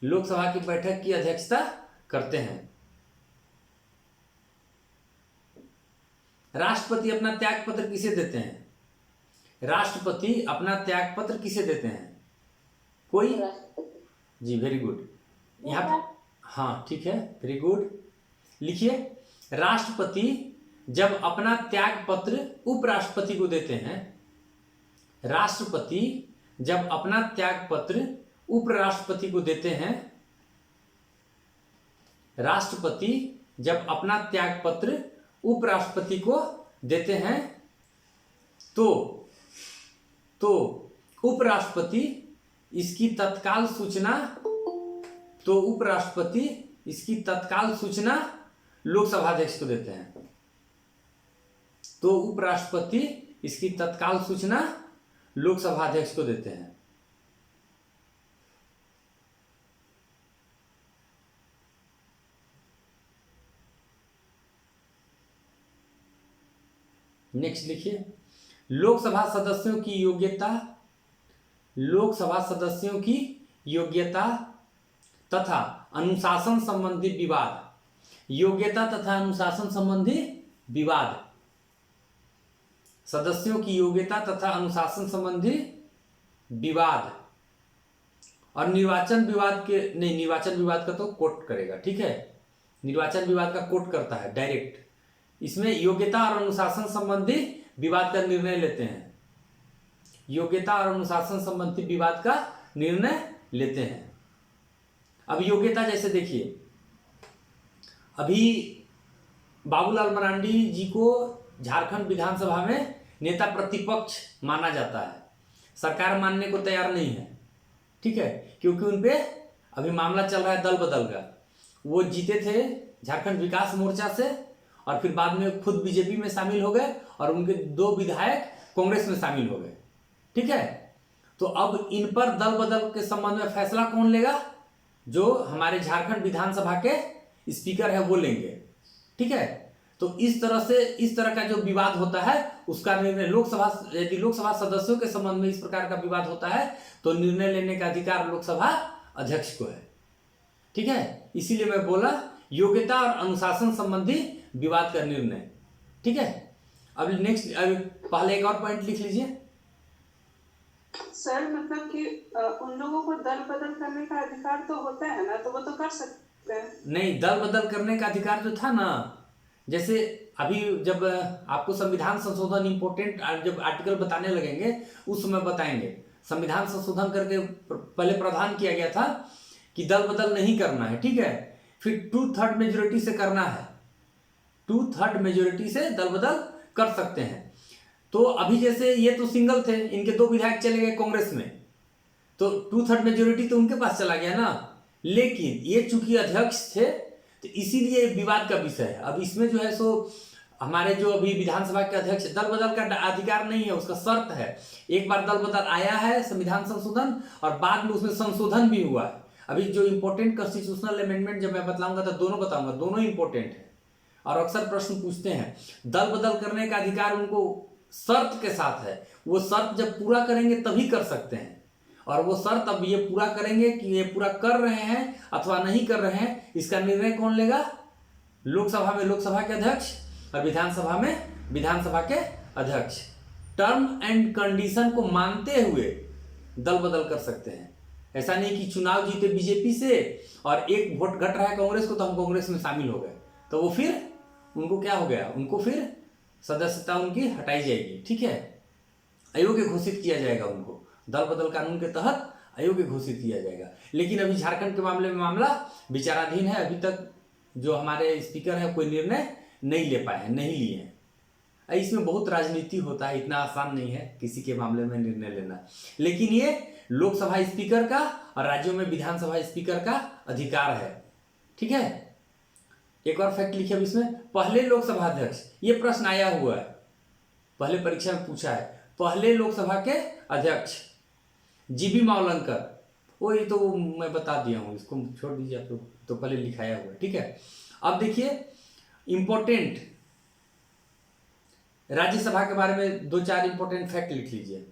लोकसभा की बैठक की अध्यक्षता करते हैं। राष्ट्रपति अपना त्याग पत्र किसे देते हैं, राष्ट्रपति अपना त्याग पत्र किसे देते हैं, कोई जी, वेरी गुड, यहाँ हाँ ठीक है, वेरी गुड। लिखिए, राष्ट्रपति जब अपना त्याग पत्र उपराष्ट्रपति को देते हैं, राष्ट्रपति जब अपना त्याग पत्र उपराष्ट्रपति को देते हैं, राष्ट्रपति जब अपना त्याग पत्र उपराष्ट्रपति को देते हैं, तो उपराष्ट्रपति इसकी तत्काल सूचना, तो उपराष्ट्रपति इसकी तत्काल सूचना लोकसभा अध्यक्ष को देते हैं, तो उपराष्ट्रपति इसकी तत्काल सूचना लोकसभा अध्यक्ष को देते हैं। नेक्स्ट लिखिए, लोकसभा सदस्यों की योग्यता, लोकसभा सदस्यों की योग्यता तथा अनुशासन संबंधी विवाद, योग्यता तथा अनुशासन संबंधी विवाद, सदस्यों की योग्यता तथा अनुशासन संबंधी विवाद, और निर्वाचन विवाद के नहीं, निर्वाचन विवाद का तो कोट करेगा, ठीक है, निर्वाचन विवाद का कोट करता है डायरेक्ट, इसमें योग्यता और अनुशासन संबंधी विवाद का निर्णय लेते हैं, योग्यता और अनुशासन संबंधी विवाद का निर्णय लेते हैं। अब योग्यता जैसे देखिए, अभी बाबूलाल मरांडी जी को झारखंड विधानसभा में नेता प्रतिपक्ष माना जाता है, सरकार मानने को तैयार नहीं है, ठीक है, क्योंकि उनपे अभी मामला चल रहा है दल बदल का। वो जीते थे झारखंड विकास मोर्चा से और फिर बाद में खुद बीजेपी में शामिल हो गए और उनके 2 विधायक कांग्रेस में शामिल हो गए, ठीक है। तो अब इन पर दल बदल के संबंध में फैसला कौन लेगा, जो हमारे झारखंड विधानसभा के स्पीकर है वो लेंगे, ठीक है। तो इस तरह का जो विवाद होता है उसका निर्णय यदि लोकसभा सदस्यों के संबंध में इस प्रकार का विवाद होता है तो निर्णय लेने का अधिकार लोकसभा अध्यक्ष को है। ठीक है, इसीलिए मैं बोला योग्यता और अनुशासन संबंधी विवाद का निर्णय। ठीक है, अब नेक्स्ट पहले एक और पॉइंट लिख लीजिए। सर मतलब कि उन लोगों को दल बदल करने का अधिकार तो होता है ना, तो वो तो कर सकते हैं। नहीं, दल बदल करने का अधिकार जो था ना, जैसे अभी जब आपको संविधान संशोधन इम्पोर्टेंट जब आर्टिकल बताने लगेंगे उस समय बताएंगे। संविधान संशोधन करके पहले प्रावधान किया गया था कि दल बदल नहीं करना है। ठीक है, फिर 2/3 मेजोरिटी से करना है। 2/3 मेजोरिटी से दल बदल कर सकते हैं। तो अभी जैसे ये तो सिंगल थे, इनके 2 विधायक चले गए कांग्रेस में, तो 2/3 मेजोरिटी तो उनके पास चला गया ना। लेकिन ये चूंकि अध्यक्ष थे तो इसीलिए विवाद का विषय है। अब इसमें जो है सो हमारे जो अभी विधानसभा के अध्यक्ष, दल बदल का अधिकार नहीं है, उसका शर्त है एक बार दल बदल आया है संविधान संशोधन और बाद में उसमें संशोधन भी हुआ है। अभी जो इंपॉर्टेंट कॉन्स्टिट्यूशनल अमेंडमेंट जब मैं बताऊंगा तो दोनों बताऊंगा, दोनों इंपॉर्टेंट है। और अक्सर प्रश्न पूछते हैं दल बदल करने का अधिकार उनको शर्त के साथ है, वो शर्त जब पूरा करेंगे तभी कर सकते हैं। और वो शर्त अब ये पूरा करेंगे कि ये पूरा कर रहे हैं अथवा नहीं कर रहे हैं, इसका निर्णय कौन लेगा? लोकसभा में लोकसभा के अध्यक्ष और विधानसभा में विधानसभा के अध्यक्ष। टर्म एंड कंडीशन को मानते हुए दल बदल कर सकते हैं। ऐसा नहीं कि चुनाव जीते बीजेपी से और एक वोट घट रहा है कांग्रेस को तो हम कांग्रेस में शामिल हो गए, तो वो फिर उनको क्या हो गया, उनको फिर सदस्यता उनकी हटाई जाएगी। ठीक है, अयोग्य घोषित किया जाएगा उनको, दल बदल कानून के तहत अयोग्य घोषित किया जाएगा। लेकिन अभी झारखंड के मामले में मामला विचाराधीन है। अभी तक जो हमारे स्पीकर है कोई निर्णय नहीं ले पाए हैं, नहीं लिए हैं। इसमें बहुत राजनीति होता है, इतना आसान नहीं है किसी के मामले में निर्णय लेना। लेकिन ये लोकसभा स्पीकर का और राज्यों में विधानसभा स्पीकर का अधिकार है। ठीक है, एक और फैक्ट लिखिए अब इसमें, पहले लोकसभा अध्यक्ष, ये प्रश्न आया हुआ है, पहले परीक्षा में पूछा है, पहले लोकसभा के अध्यक्ष जीबी मावलंकर, वो ये तो मैं बता दिया हूँ, इसको छोड़ दीजिए आप लोग, तो पहले लिखाया हुआ है। ठीक है, अब देखिए इंपॉर्टेंट राज्यसभा के बारे में 2-4 इंपॉर्टेंट फैक्ट लिख लीजिए।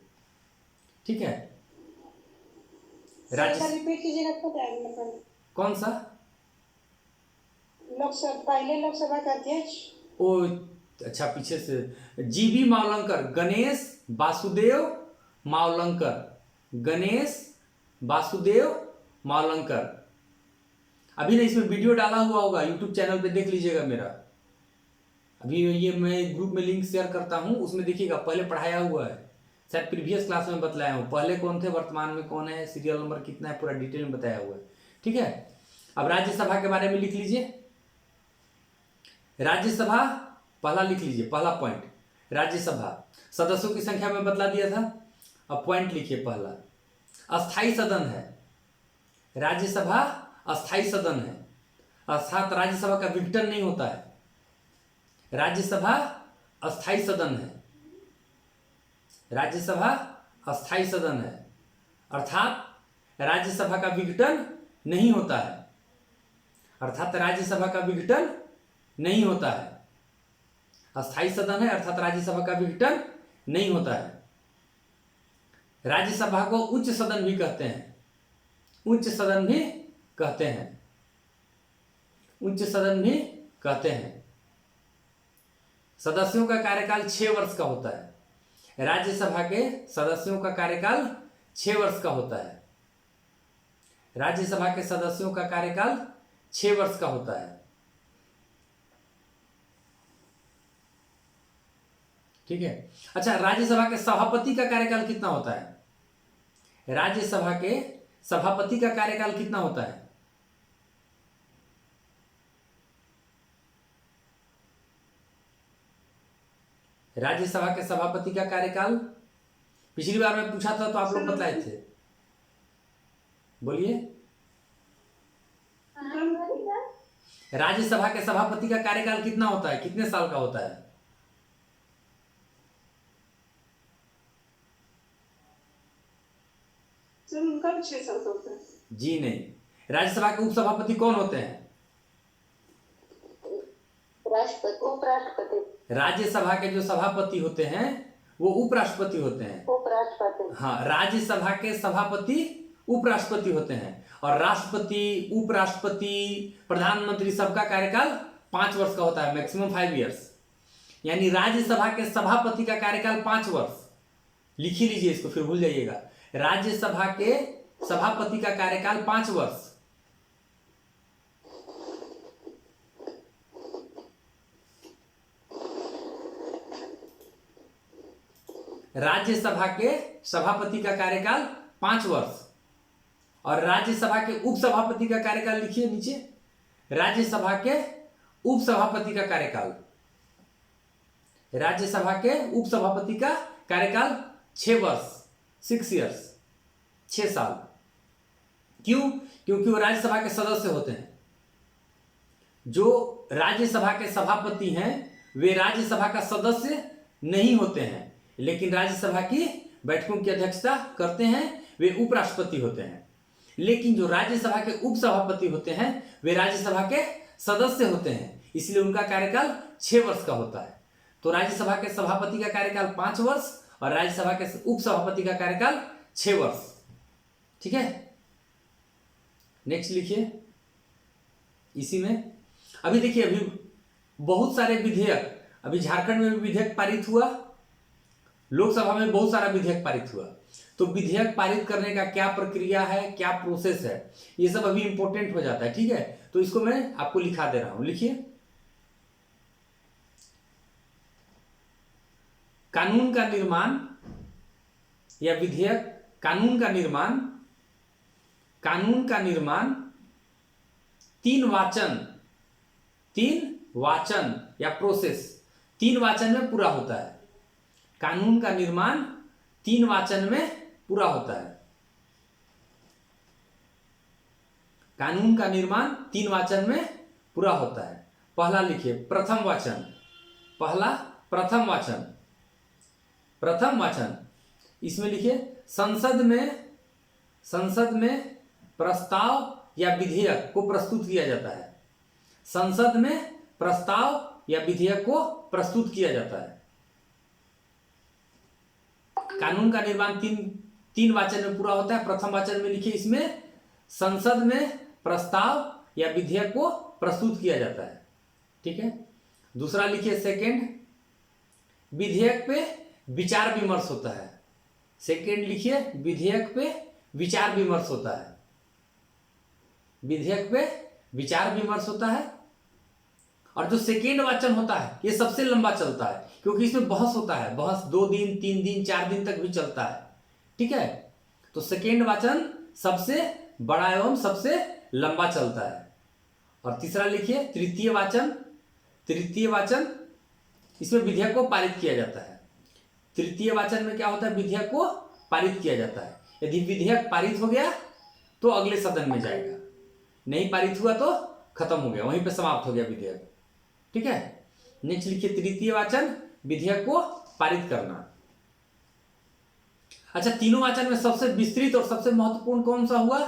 ठीक है, रिपीट कीजिएगा तो मतलब कौन सा? लोकसभा, पहले लोकसभा का अध्यक्ष, ओ अच्छा, पीछे से जीबी मावलंकर, गणेश वासुदेव मावलंकर, गणेश वासुदेव मावलंकर। अभी ना इसमें वीडियो डाला हुआ होगा, यूट्यूब चैनल पे देख लीजिएगा मेरा। अभी ये मैं ग्रुप में लिंक शेयर करता हूँ, उसमें देखिएगा, पहले पढ़ाया हुआ है, शायद प्रीवियस क्लास में बतलाया हूँ, पहले कौन थे, वर्तमान में कौन है, सीरियल नंबर कितना है, पूरा डिटेल में बताया हुआ है। ठीक है, अब राज्यसभा के बारे में लिख लीजिए। राज्यसभा पहला लिख लीजिए, पहला पॉइंट, राज्यसभा सदस्यों की संख्या में बतला दिया था। अब पॉइंट लिखिए, पहला अस्थाई सदन है, राज्यसभा अस्थाई सदन है, अर्थात राज्यसभा का विघटन नहीं होता है। राज्यसभा अस्थाई सदन है, राज्यसभा अस्थाई सदन है, अर्थात राज्यसभा का विघटन नहीं होता है, अर्थात राज्यसभा का विघटन नहीं होता है। अस्थाई सदन है अर्थात राज्यसभा का विघटन नहीं होता है। राज्यसभा को उच्च सदन भी कहते हैं, उच्च सदन भी कहते हैं, उच्च सदन भी कहते हैं। सदस्यों का कार्यकाल 6 वर्ष का होता है। राज्यसभा के सदस्यों का कार्यकाल 6 वर्ष का होता है। राज्यसभा के सदस्यों का कार्यकाल 6 वर्ष का होता है। ठीक है, अच्छा, राज्यसभा के सभापति का कार्यकाल कितना होता है? राज्यसभा के सभापति का कार्यकाल कितना होता है? राज्यसभा के सभापति का कार्यकाल पिछली बार मैं पूछा था तो आप लोग बतलाए थे, बोलिए। राज्यसभा के सभापति का कार्यकाल कितना होता है, कितने साल का होता है? सर उनका 6 साल का होता है। जी नहीं, राज्यसभा के उपसभापति कौन होते हैं? राष्ट्रपति उपराष्ट्रपति राज्यसभा के जो सभापति होते हैं वो उपराष्ट्रपति होते हैं। उपराष्ट्रपति हाँ, राज्यसभा के सभापति उपराष्ट्रपति होते हैं और राष्ट्रपति, उपराष्ट्रपति, प्रधानमंत्री सबका कार्यकाल 5 वर्ष का होता है, मैक्सिमम 5 इयर्स। यानी राज्यसभा के सभापति का कार्यकाल 5 वर्ष। लिख ही लीजिए इसको, फिर भूल जाइएगा। राज्यसभा के सभापति का कार्यकाल 5 वर्ष। राज्यसभा के सभापति का कार्यकाल 5 वर्ष और राज्यसभा के उपसभापति का कार्यकाल लिखिए नीचे। राज्यसभा के उपसभापति का कार्यकाल, राज्यसभा के उपसभापति का कार्यकाल 6 वर्ष, 6 इयर्स, 6 साल। क्यों? क्योंकि वो राज्यसभा के सदस्य होते हैं। जो राज्यसभा के सभापति हैं वे राज्यसभा का सदस्य नहीं होते हैं, लेकिन राज्यसभा की बैठकों की अध्यक्षता करते हैं, वे उपराष्ट्रपति होते हैं। लेकिन जो राज्यसभा के उपसभापति होते हैं वे राज्यसभा के सदस्य होते हैं, इसलिए उनका कार्यकाल 6 वर्ष का होता है। तो राज्यसभा के सभापति का कार्यकाल 5 वर्ष और राज्यसभा के उपसभापति का कार्यकाल 6 वर्ष। ठीक है, नेक्स्ट लिखिए। इसी में अभी देखिए, अभी बहुत सारे विधेयक, अभी झारखंड में भी विधेयक पारित हुआ, लोकसभा में बहुत सारा विधेयक पारित हुआ। तो विधेयक पारित करने का क्या प्रक्रिया है, क्या प्रोसेस है, ये सब अभी इंपॉर्टेंट हो जाता है। ठीक है, तो इसको मैं आपको लिखा दे रहा हूं, लिखिए। कानून का निर्माण या विधेयक, कानून का निर्माण 3 वाचन या प्रोसेस 3 वाचन में पूरा होता है। कानून का निर्माण 3 वाचन में पूरा होता है। कानून का निर्माण 3 वाचन में पूरा होता है। पहला लिखिए, प्रथम वाचन। पहला प्रथम वाचन, इसमें लिखिए संसद में प्रस्ताव या विधेयक को प्रस्तुत किया जाता है। संसद में प्रस्ताव या विधेयक को प्रस्तुत किया जाता है। कानून का निर्माण 3 वाचन में पूरा होता है। प्रथम वाचन में लिखिए, इसमें संसद में प्रस्ताव या विधेयक को प्रस्तुत किया जाता है। ठीक है, दूसरा लिखिए, सेकंड, विधेयक पे विचार विमर्श होता है। सेकंड लिखिए, विधेयक पे विचार विमर्श होता है। विधेयक पे विचार विमर्श होता है। और जो सेकेंड वाचन होता है ये सबसे लंबा चलता है, क्योंकि इसमें बहस होता है। बहस 2 दिन, 3 दिन, 4 दिन तक भी चलता है। ठीक है, तो सेकेंड वाचन सबसे बड़ा एवं सबसे लंबा चलता है। और तीसरा लिखिए, तृतीय वाचन, इसमें विधेयक को पारित किया जाता है। तृतीय वाचन में क्या होता है, विधेयक को पारित किया जाता है। यदि विधेयक पारित हो गया तो अगले सदन में जाएगा, नहीं पारित हुआ तो खत्म हो गया, वहीं पे समाप्त हो गया विधेयक। ठीक है, नेक्स्ट लिखिए, तृतीय वाचन, विधेयक को पारित करना। अच्छा, तीनों वाचन में सबसे विस्तृत और सबसे महत्वपूर्ण कौन सा हुआ?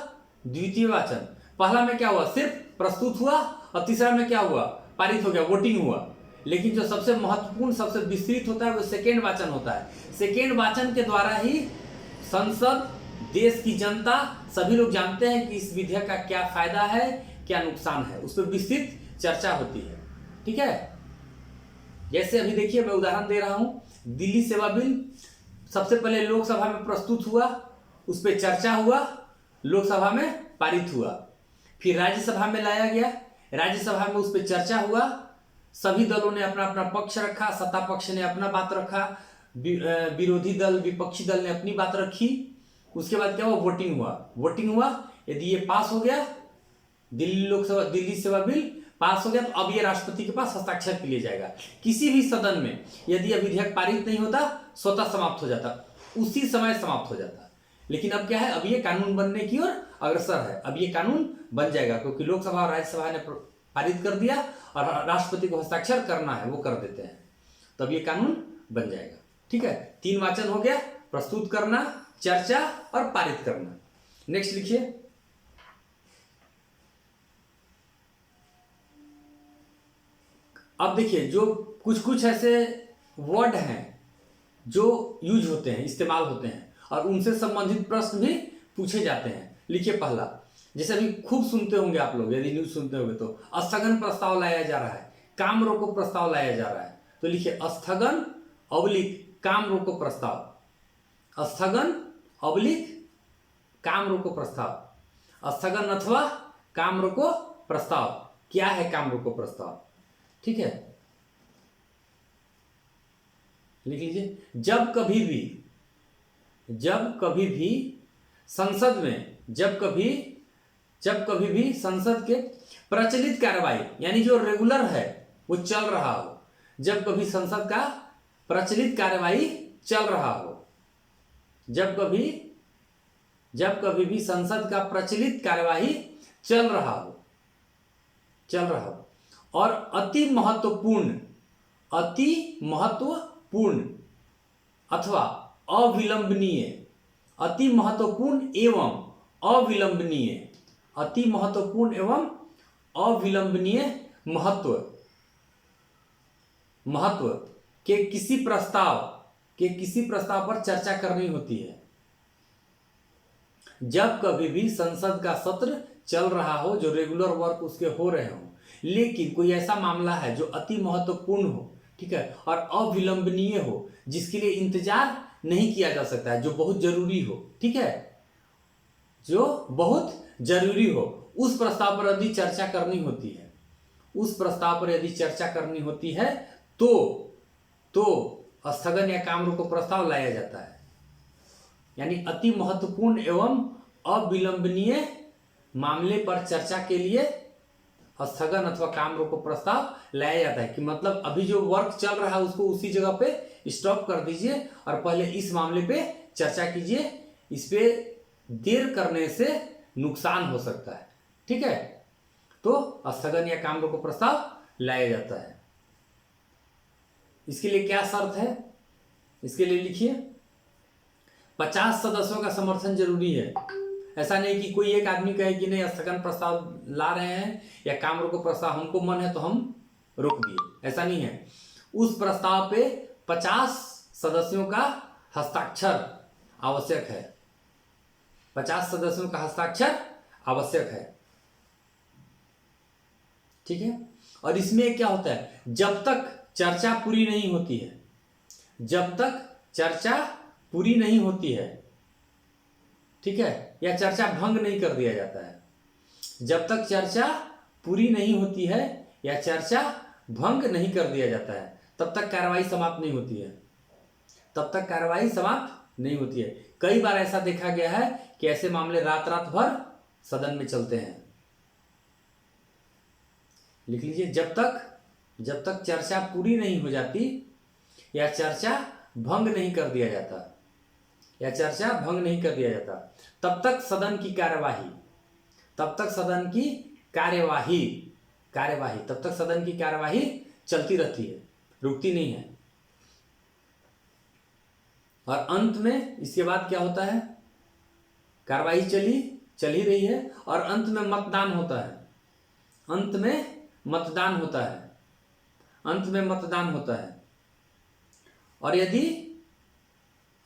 द्वितीय वाचन। पहला में क्या हुआ, सिर्फ प्रस्तुत हुआ, और तीसरा में क्या हुआ, पारित हो गया, वोटिंग हुआ। लेकिन जो सबसे महत्वपूर्ण, सबसे विस्तृत होता है वो सेकेंड वाचन होता है। सेकेंड वाचन के द्वारा ही संसद, देश की जनता, सभी लोग जानते हैं कि इस विधेयक का क्या फायदा है, क्या नुकसान है, उस पर विस्तृत चर्चा होती है। ठीक है, जैसे अभी देखिए, मैं उदाहरण दे रहा हूं, दिल्ली सेवा बिल सबसे पहले लोकसभा में प्रस्तुत हुआ, उस पर चर्चा हुआ, लोकसभा में पारित हुआ, फिर राज्यसभा में लाया गया, राज्यसभा में उस पर चर्चा हुआ, सभी दलों ने अपना अपना पक्ष रखा, सत्ता पक्ष ने अपना बात रखा, विरोधी दल, विपक्षी दल ने अपनी बात रखी। उसके बाद क्या हुआ, वोटिंग हुआ। यदि ये पास हो गया, दिल्ली सेवा बिल पास हो गया, तो अब ये राष्ट्रपति के पास हस्ताक्षर के लिए जाएगा। किसी भी सदन में यदि विधेयक पारित नहीं होता, स्वतः समाप्त हो जाता, उसी समय समाप्त हो जाता। लेकिन अब क्या है, अब ये कानून बनने की ओर अग्रसर है। अब ये कानून बन जाएगा, क्योंकि लोकसभा और राज्यसभा ने पारित कर दिया और राष्ट्रपति को हस्ताक्षर करना है, वो कर देते हैं, तब ये कानून बन जाएगा। ठीक है, 3 वाचन हो गया, प्रस्तुत करना, चर्चा और पारित करना। नेक्स्ट लिखिए, अब देखिए जो कुछ कुछ ऐसे वर्ड हैं जो यूज होते हैं, इस्तेमाल होते हैं, और उनसे संबंधित प्रश्न भी पूछे जाते हैं। लिखिए पहला, जैसे अभी खूब सुनते होंगे आप लोग, यदि न्यूज सुनते होंगे तो स्थगन प्रस्ताव लाया जा रहा है, काम रोको प्रस्ताव लाया जा रहा है। तो लिखिए स्थगन अवलिक काम रोको प्रस्ताव, स्थगन अवलिक काम रोको प्रस्ताव, स्थगन अथवा काम रोको प्रस्ताव। क्या है काम रोको प्रस्ताव? ठीक है, लिख लीजिए। जब कभी भी संसद में, जब कभी भी संसद के प्रचलित कार्रवाई यानी जो रेगुलर है वो चल रहा हो, जब कभी संसद का प्रचलित कार्यवाही चल रहा हो, जब कभी भी संसद का प्रचलित कार्यवाही चल रहा हो, और अति महत्वपूर्ण अथवा अविलंबनीय, अति महत्वपूर्ण एवं अविलंबनीय महत्व के किसी प्रस्ताव पर चर्चा करनी होती है। जब कभी भी संसद का सत्र चल रहा हो, जो रेगुलर वर्क उसके हो रहे हो, लेकिन कोई ऐसा मामला है जो अति महत्वपूर्ण हो, ठीक है, और अविलंबनीय हो, जिसके लिए इंतजार नहीं किया जा सकता है, जो बहुत जरूरी हो, ठीक है, जो बहुत जरूरी हो, उस प्रस्ताव पर यदि चर्चा करनी होती है, तो स्थगन या काम रोको प्रस्ताव लाया जाता है। यानी अति महत्वपूर्ण एवं अविलंबनीय मामले पर चर्चा के लिए स्थगन अथवा काम रोको प्रस्ताव लाया जाता है। कि मतलब अभी जो वर्क चल रहा है उसको उसी जगह पे स्टॉप कर दीजिए और पहले इस मामले पे चर्चा कीजिए, इस पे देर करने से नुकसान हो सकता है, ठीक है। तो स्थगन या काम रोको प्रस्ताव लाया जाता है। इसके लिए क्या शर्त है? इसके लिए लिखिए 50 सदस्यों का समर्थन जरूरी है। ऐसा नहीं कि कोई एक आदमी कहे कि नहीं स्थगन प्रस्ताव ला रहे हैं या काम रोको प्रस्ताव हमको मन है तो हम रोक दिए, ऐसा नहीं है। उस प्रस्ताव पे 50 सदस्यों का हस्ताक्षर आवश्यक है, 50 सदस्यों का हस्ताक्षर आवश्यक है, ठीक है। और इसमें क्या होता है, जब तक चर्चा पूरी नहीं होती है, जब तक चर्चा पूरी नहीं होती है, ठीक है, या चर्चा भंग नहीं कर दिया जाता है, जब तक चर्चा पूरी नहीं होती है या चर्चा भंग नहीं कर दिया जाता है, तब तक कार्रवाई समाप्त नहीं होती है, तब तक कार्रवाई समाप्त नहीं होती है। कई बार ऐसा देखा गया है कि ऐसे मामले रात रात भर सदन में चलते हैं। लिख लीजिए, जब तक चर्चा पूरी नहीं हो जाती या चर्चा भंग नहीं कर दिया जाता, तब तक सदन की कार्यवाही चलती रहती है, रुकती नहीं है। और अंत में इसके बाद क्या होता है, कार्यवाही चल ही रही है और अंत में मतदान होता है, अंत में मतदान होता है। और यदि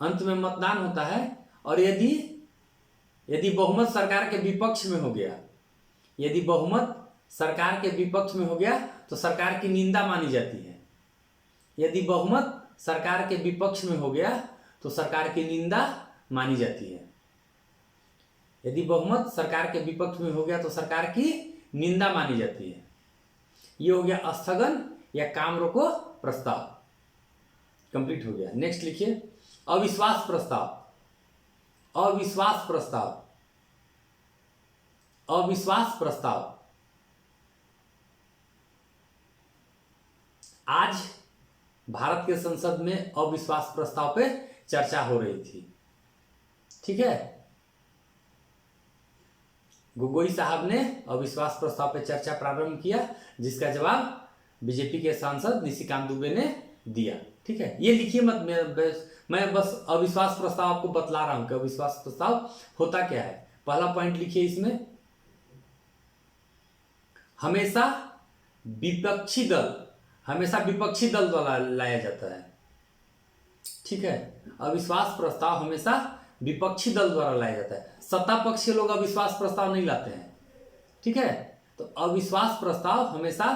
अंत में मतदान होता है और यदि बहुमत सरकार के विपक्ष में हो गया, यदि बहुमत सरकार के विपक्ष में हो गया तो सरकार की निंदा मानी जाती है। यदि बहुमत सरकार के विपक्ष में हो गया तो सरकार की निंदा मानी जाती है। यदि बहुमत सरकार के विपक्ष में हो गया तो सरकार की निंदा मानी जाती है। ये हो गया स्थगन या काम रोको प्रस्ताव, कंप्लीट हो गया। नेक्स्ट लिखिए अविश्वास प्रस्ताव। आज भारत के संसद में अविश्वास प्रस्ताव पे चर्चा हो रही थी, ठीक है। गोगोई साहब ने अविश्वास प्रस्ताव पे चर्चा प्रारंभ किया, जिसका जवाब बीजेपी के सांसद निशिकांत दुबे ने दिया, ठीक है। ये लिखिए मत, मैं बस अविश्वास प्रस्ताव आपको बतला रहा हूं कि अविश्वास प्रस्ताव होता क्या है। पहला पॉइंट लिखिए इसमें, हमेशा विपक्षी दल हमेशा विपक्षी दल द्वारा लाया जाता है। ठीक है, अविश्वास प्रस्ताव हमेशा विपक्षी दल द्वारा लाया जाता है। सत्ता पक्ष के लोग अविश्वास प्रस्ताव नहीं लाते हैं। ठीक है, तो अविश्वास प्रस्ताव हमेशा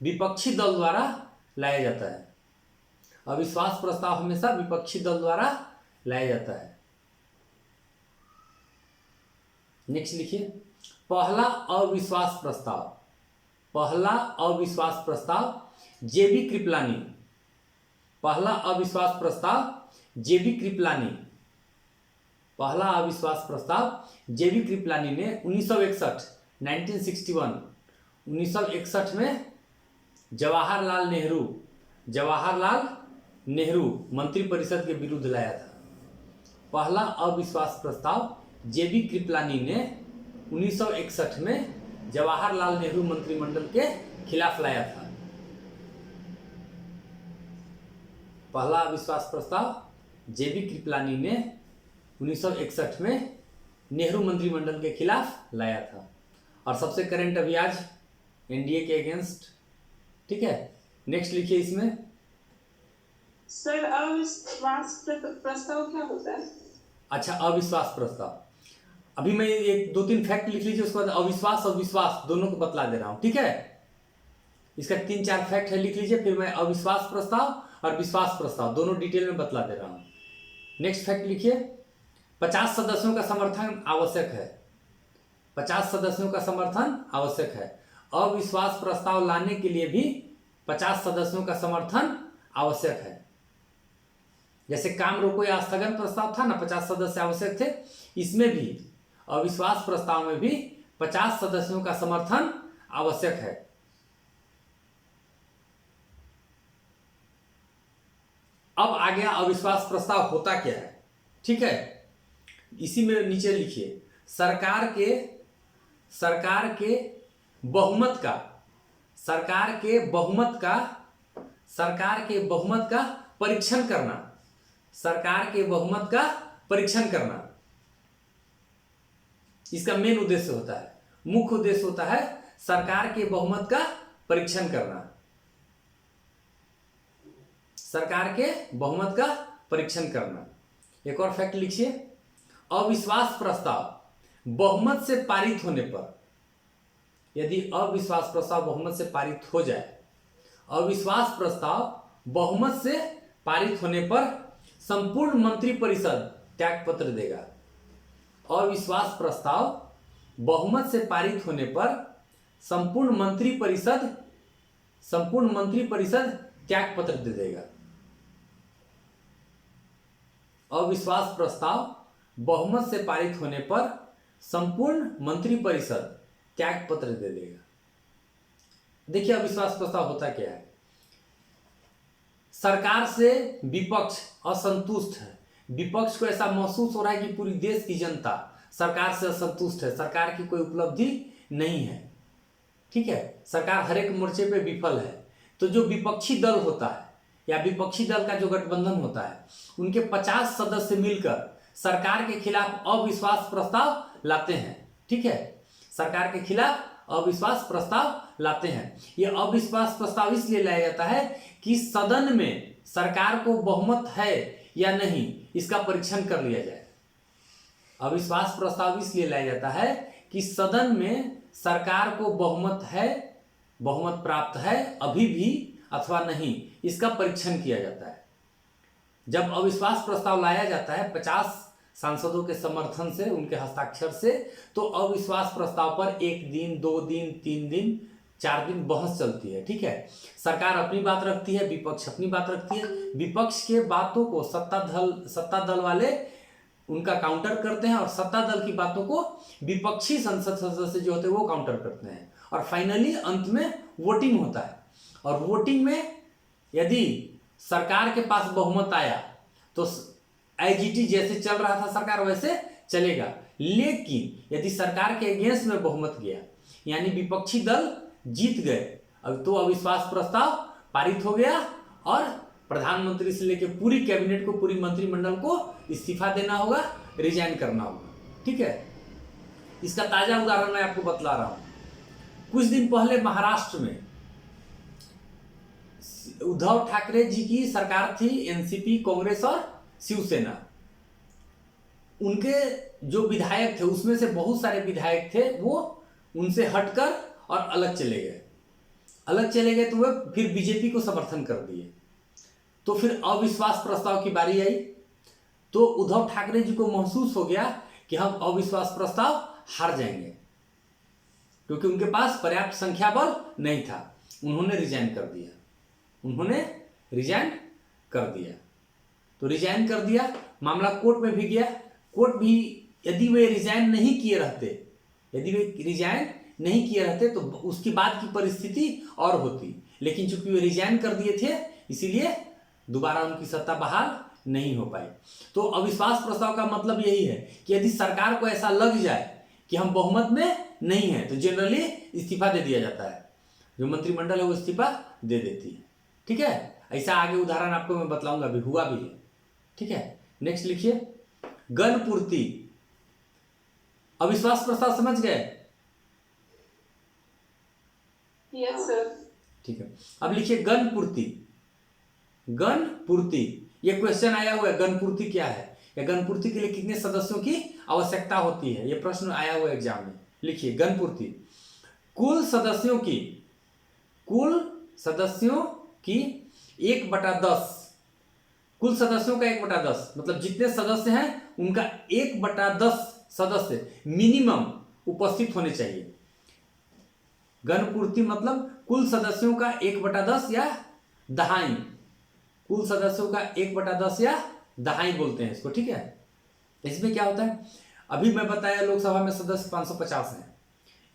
विपक्षी दल द्वारा लाया जाता है। अविश्वास प्रस्ताव हमेशा विपक्षी दल द्वारा लाया जाता है। नेक्स्ट लिखिए, पहला अविश्वास प्रस्ताव, पहला अविश्वास प्रस्ताव जेबी कृपलानी, पहला अविश्वास प्रस्ताव जेबी कृपलानी, पहला अविश्वास प्रस्ताव जेबी कृपलानी ने 1961 1961 में जवाहरलाल नेहरू मंत्रिपरिषद के विरुद्ध लाया था। पहला अविश्वास प्रस्ताव जेबी कृपलानी ने 1961 में जवाहरलाल नेहरू मंत्रिमंडल के खिलाफ लाया था। पहला अविश्वास प्रस्ताव जेबी कृपलानी ने 1961 में नेहरू मंत्रिमंडल के खिलाफ लाया था। और सबसे करंट अभी आज एनडीए के अगेंस्ट। ठीक है, नेक्स्ट लिखिए इसमें। सर अविश्वास प्रस्ताव क्या होता है? अच्छा, अविश्वास प्रस्ताव, अभी मैं एक 2-3 फैक्ट लिख लीजिए, उसके बाद अविश्वास और विश्वास दोनों को बतला दे रहा हूं। ठीक है, इसका 3-4 फैक्ट है, लिख लीजिए, फिर मैं अविश्वास प्रस्ताव और विश्वास प्रस्ताव दोनों डिटेल में बतला दे रहा हूं। नेक्स्ट फैक्ट लिखिए, 50 सदस्यों का समर्थन आवश्यक है, 50 सदस्यों का समर्थन आवश्यक है। अविश्वास प्रस्ताव लाने के लिए भी 50 सदस्यों का समर्थन आवश्यक है। जैसे काम रोको या स्थगन प्रस्ताव था ना, 50 सदस्य आवश्यक थे, इसमें भी अविश्वास प्रस्ताव में भी 50 सदस्यों का समर्थन आवश्यक है। अब आ गया अविश्वास प्रस्ताव होता क्या है। ठीक है, इसी में नीचे लिखिए, सरकार के बहुमत का परीक्षण करना, सरकार के बहुमत का परीक्षण करना इसका मेन उद्देश्य होता है, मुख्य उद्देश्य होता है सरकार के बहुमत का परीक्षण करना, सरकार के बहुमत का परीक्षण करना। एक और फैक्ट लिखिए, अविश्वास प्रस्ताव बहुमत से पारित होने पर, यदि अविश्वास प्रस्ताव बहुमत से पारित हो जाए, अविश्वास प्रस्ताव बहुमत से पारित होने पर संपूर्ण मंत्रिपरिषद त्यागपत्र देगा। अविश्वास प्रस्ताव बहुमत से पारित होने पर संपूर्ण मंत्रिपरिषद त्यागपत्र दे देगा। अविश्वास प्रस्ताव बहुमत से पारित होने पर संपूर्ण मंत्रिपरिषद त्यागपत्र दे देगा। देखिए अविश्वास प्रस्ताव होता क्या है, सरकार से विपक्ष असंतुष्ट है, विपक्ष को ऐसा महसूस हो रहा है कि पूरी देश की जनता सरकार से असंतुष्ट है, सरकार की कोई उपलब्धि नहीं है। ठीक है, सरकार हर एक मोर्चे पे विफल है, तो जो विपक्षी दल होता है या विपक्षी दल का जो गठबंधन होता है, उनके 50 सदस्य मिलकर सरकार के खिलाफ अविश्वास प्रस्ताव लाते हैं। ठीक है, सरकार के खिलाफ अविश्वास प्रस्ताव लाते हैं। यह अविश्वास प्रस्ताव इसलिए लाया जाता है कि सदन में सरकार को बहुमत है या नहीं इसका परीक्षण कर लिया जाए। अविश्वास प्रस्ताव इसलिए लाया जाता है कि सदन में सरकार को बहुमत है, बहुमत प्राप्त है अभी भी अथवा नहीं, इसका परीक्षण किया जाता है। जब अविश्वास प्रस्ताव लाया जाता है 50 सांसदों के समर्थन से, उनके हस्ताक्षर से, तो अविश्वास प्रस्ताव पर 1 दिन, 2 दिन, 3 दिन, 4 दिन बहस चलती है। ठीक है, सरकार अपनी बात रखती है, विपक्ष अपनी बात रखती है, विपक्ष के बातों को सत्ता दल वाले उनका काउंटर करते हैं और सत्ता दल की बातों को विपक्षी संसद सदस्य जो होते हैं वो काउंटर करते हैं, और फाइनली अंत में वोटिंग होता है। और वोटिंग में यदि सरकार के पास बहुमत आया तो आईजीटी जैसे चल रहा था सरकार वैसे चलेगा, लेकिन यदि सरकार के अगेंस्ट में बहुमत गया यानी विपक्षी दल जीत गए, अब तो अविश्वास प्रस्ताव पारित हो गया और प्रधानमंत्री से लेकर पूरी कैबिनेट को, पूरी मंत्रिमंडल को इस्तीफा देना होगा, रिजाइन करना होगा। ठीक है, इसका ताजा उदाहरण मैं आपको बतला रहा हूं। कुछ दिन पहले महाराष्ट्र में उद्धव ठाकरे जी की सरकार थी, एनसीपी, कांग्रेस और शिवसेना। उनके जो विधायक थे उसमें से बहुत सारे विधायक थे वो उनसे हटकर और अलग चले गए। तो वह फिर बीजेपी को समर्थन कर दिए। तो फिर अविश्वास प्रस्ताव की बारी आई। तो उद्धव ठाकरे जी को महसूस हो गया कि हम अविश्वास प्रस्ताव हार जाएंगे, क्योंकि उनके पास पर्याप्त संख्या बल नहीं था। उन्होंने रिजाइन कर दिया। तो रिजाइन कर दिया, मामला कोर्ट में भी गया। कोर्ट भी यदि वे रिजाइन नहीं किए रहते तो उसकी बाद की परिस्थिति और होती, लेकिन चूंकि वे रिजाइन कर दिए थे इसीलिए दोबारा उनकी सत्ता बहाल नहीं हो पाई। तो अविश्वास प्रस्ताव का मतलब यही है कि यदि सरकार को ऐसा लग जाए कि हम बहुमत में नहीं है तो जनरली इस्तीफा दे दिया जाता है, जो मंत्रिमंडल है वो इस्तीफा दे देती है। ठीक है, ऐसा आगे उदाहरण आपको मैं बतलाऊंगा, अभी हुआ भी है। ठीक है, नेक्स्ट लिखिए, गणपूर्ति। अविश्वास प्रस्ताव समझ गए? Yes sir. ठीक है, अब लिखिए गणपूर्ति। ये क्वेश्चन आया हुआ है, गणपूर्ति क्या है या गणपूर्ति के लिए कितने सदस्यों की आवश्यकता होती है, ये प्रश्न आया हुआ है एग्जाम में। लिखिए गणपूर्ति, कुल सदस्यों की 1/10, कुल सदस्यों का 1/10 मतलब जितने सदस्य हैं उनका 1/10 सदस्य मिनिमम उपस्थित होने चाहिए। गणपूर्ति मतलब कुल सदस्यों का 1/10 या दहाई, कुल सदस्यों का 1/10 या दहाई बोलते हैं इसको। ठीक है, इसमें क्या होता है, अभी मैं बताया लोकसभा में सदस्य 550 हैं।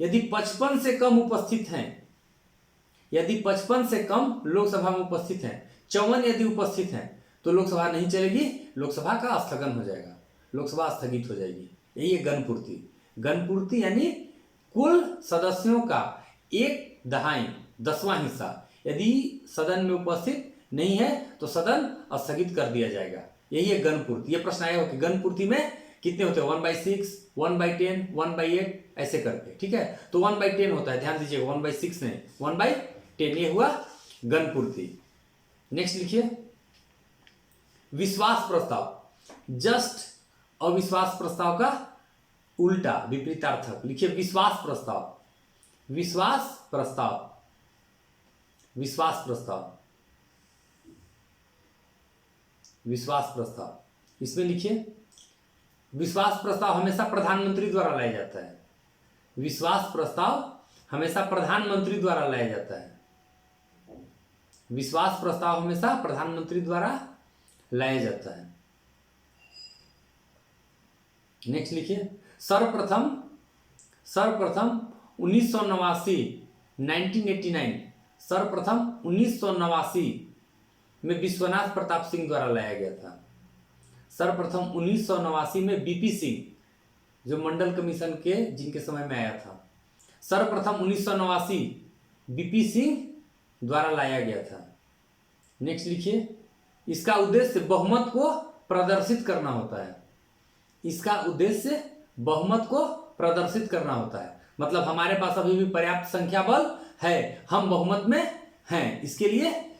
यदि 55 से कम उपस्थित हैं, यदि 55 से कम लोकसभा में उपस्थित हैं, 54 यदि उपस्थित हैं तो लोकसभा नहीं चलेगी, लोकसभा का स्थगन हो जाएगा, लोकसभा स्थगित हो जाएगी। यही है गणपूर्ति। गणपूर्ति यानी कुल सदस्यों का 1/10, 10वां हिस्सा यदि सदन में उपस्थित नहीं है तो सदन स्थगित कर दिया जाएगा। यही है गणपूर्ति। ये प्रश्न आया हो कि गणपूर्ति में कितने होते हैं, 1/6, 1/10, 1/8 ऐसे करके। ठीक है, तो 1/10 होता है, ध्यान दीजिएगा, 1/6 नहीं, 1/10 ये हुआ गणपूर्ति। नेक्स्ट लिखिए, विश्वास प्रस्ताव। जस्ट अविश्वास प्रस्ताव का उल्टा, विपरीतार्थक। लिखिए विश्वास प्रस्ताव। इसमें लिखिए, विश्वास प्रस्ताव हमेशा प्रधानमंत्री द्वारा लाया जाता है। विश्वास प्रस्ताव हमेशा प्रधानमंत्री द्वारा लाया जाता है। विश्वास प्रस्ताव हमेशा प्रधानमंत्री द्वारा लाया जाता है। नेक्स्ट लिखिए, सर्वप्रथम 1989 1989 सर्वप्रथम 1989 में विश्वनाथ प्रताप सिंह द्वारा लाया गया था। सर्वप्रथम 1989 में बीपी सिंह, जो मंडल कमीशन के जिनके समय में आया था, सर्वप्रथम 1989 बीपी सिंह द्वारा लाया गया था। नेक्स्ट लिखिए, इसका उद्देश्य बहुमत को प्रदर्शित करना होता है। इसका उद्देश्य बहुमत को प्रदर्शित करना होता है, मतलब हमारे पास अभी भी पर्याप्त संख्या बल है, हम बहुमत में हैं, इसके लिए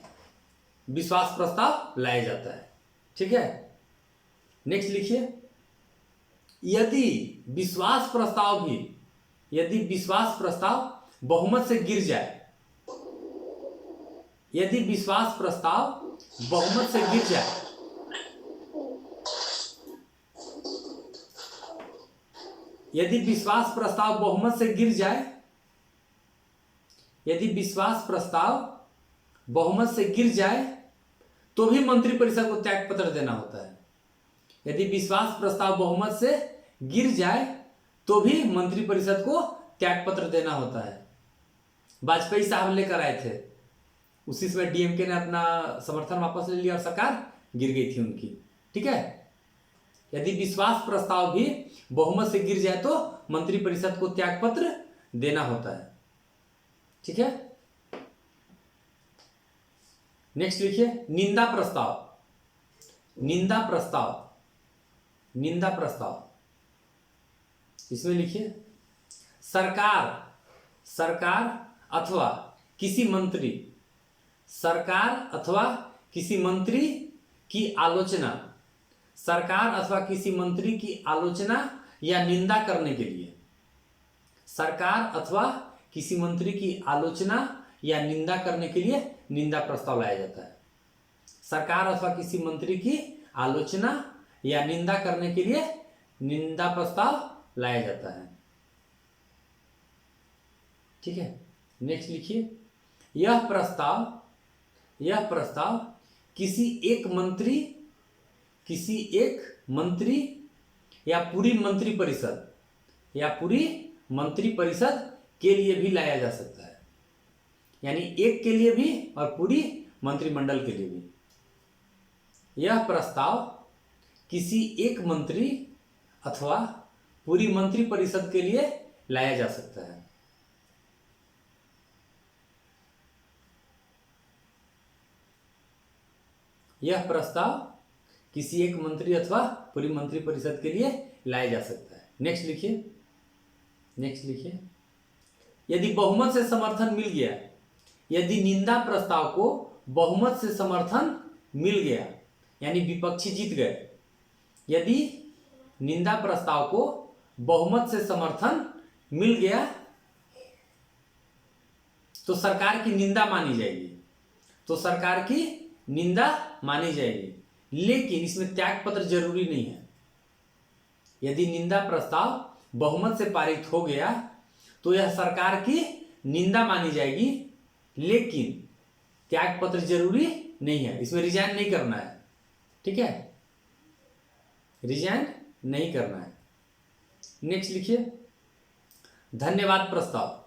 विश्वास प्रस्ताव लाया जाता है। ठीक है, नेक्स्ट लिखिए, यदि विश्वास प्रस्ताव बहुमत से गिर जाए, यदि विश्वास प्रस्ताव बहुमत से गिर जाए, यदि विश्वास प्रस्ताव बहुमत से गिर जाए, यदि विश्वास प्रस्ताव बहुमत से गिर जाए तो भी मंत्रिपरिषद को त्याग पत्र देना होता है। यदि विश्वास प्रस्ताव बहुमत से गिर जाए तो भी मंत्रिपरिषद को त्याग पत्र देना होता है। वाजपेयी साहब लेकर आए थे, उसी समय डीएमके ने अपना समर्थन वापस ले लिया और सरकार गिर गई थी उनकी। ठीक है, यदि विश्वास प्रस्ताव भी बहुमत से गिर जाए तो मंत्रिपरिषद को त्याग पत्र देना होता है। ठीक है, नेक्स्ट लिखिए, निंदा प्रस्ताव। इसमें लिखिए, सरकार अथवा किसी मंत्री सरकार अथवा किसी मंत्री की आलोचना, सरकार अथवा किसी मंत्री की आलोचना या निंदा करने के लिए, सरकार अथवा किसी मंत्री की आलोचना या निंदा करने के लिए निंदा प्रस्ताव लाया जाता है। सरकार अथवा किसी मंत्री की आलोचना या निंदा करने के लिए निंदा प्रस्ताव लाया जाता है। ठीक है, नेक्स्ट लिखिए, यह प्रस्ताव किसी एक मंत्री या पूरी मंत्री परिषद के लिए भी लाया जा सकता है, यानी एक के लिए भी और पूरी मंत्रिमंडल के लिए भी। यह प्रस्ताव किसी एक मंत्री अथवा पूरी मंत्री परिषद के लिए लाया जा सकता है। यह प्रस्ताव किसी एक मंत्री अथवा पूरी मंत्री परिषद के लिए लाया जा सकता है। नेक्स्ट लिखिए, यदि बहुमत से समर्थन मिल गया, यदि निंदा प्रस्ताव को बहुमत से समर्थन मिल गया यानी विपक्षी जीत गए, यदि निंदा प्रस्ताव को बहुमत से समर्थन मिल गया तो सरकार की निंदा मानी जाएगी, लेकिन इसमें त्यागपत्र जरूरी नहीं है। यदि निंदा प्रस्ताव बहुमत से पारित हो गया तो यह सरकार की निंदा मानी जाएगी, लेकिन त्यागपत्र जरूरी नहीं है, इसमें रिजाइन नहीं करना है। ठीक है, रिजाइन नहीं करना है। नेक्स्ट लिखिए, धन्यवाद प्रस्ताव।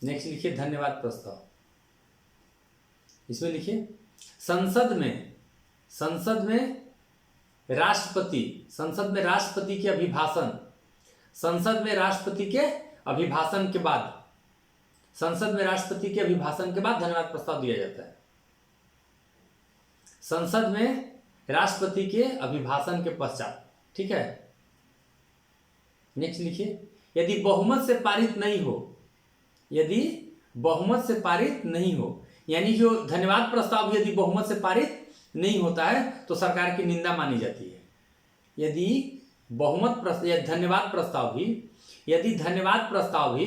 नेक्स्ट लिखिए, धन्यवाद प्रस्ताव। इसमें लिखिए, संसद में राष्ट्रपति के अभिभाषण, संसद में राष्ट्रपति के अभिभाषण के बाद धन्यवाद प्रस्ताव दिया जाता है। संसद में राष्ट्रपति के अभिभाषण के पश्चात। ठीक है, नेक्स्ट लिखिए, यदि बहुमत से पारित नहीं हो, यानी जो धन्यवाद प्रस्ताव यदि बहुमत से पारित नहीं होता है तो सरकार की निंदा मानी जाती है। यदि धन्यवाद प्रस्ताव भी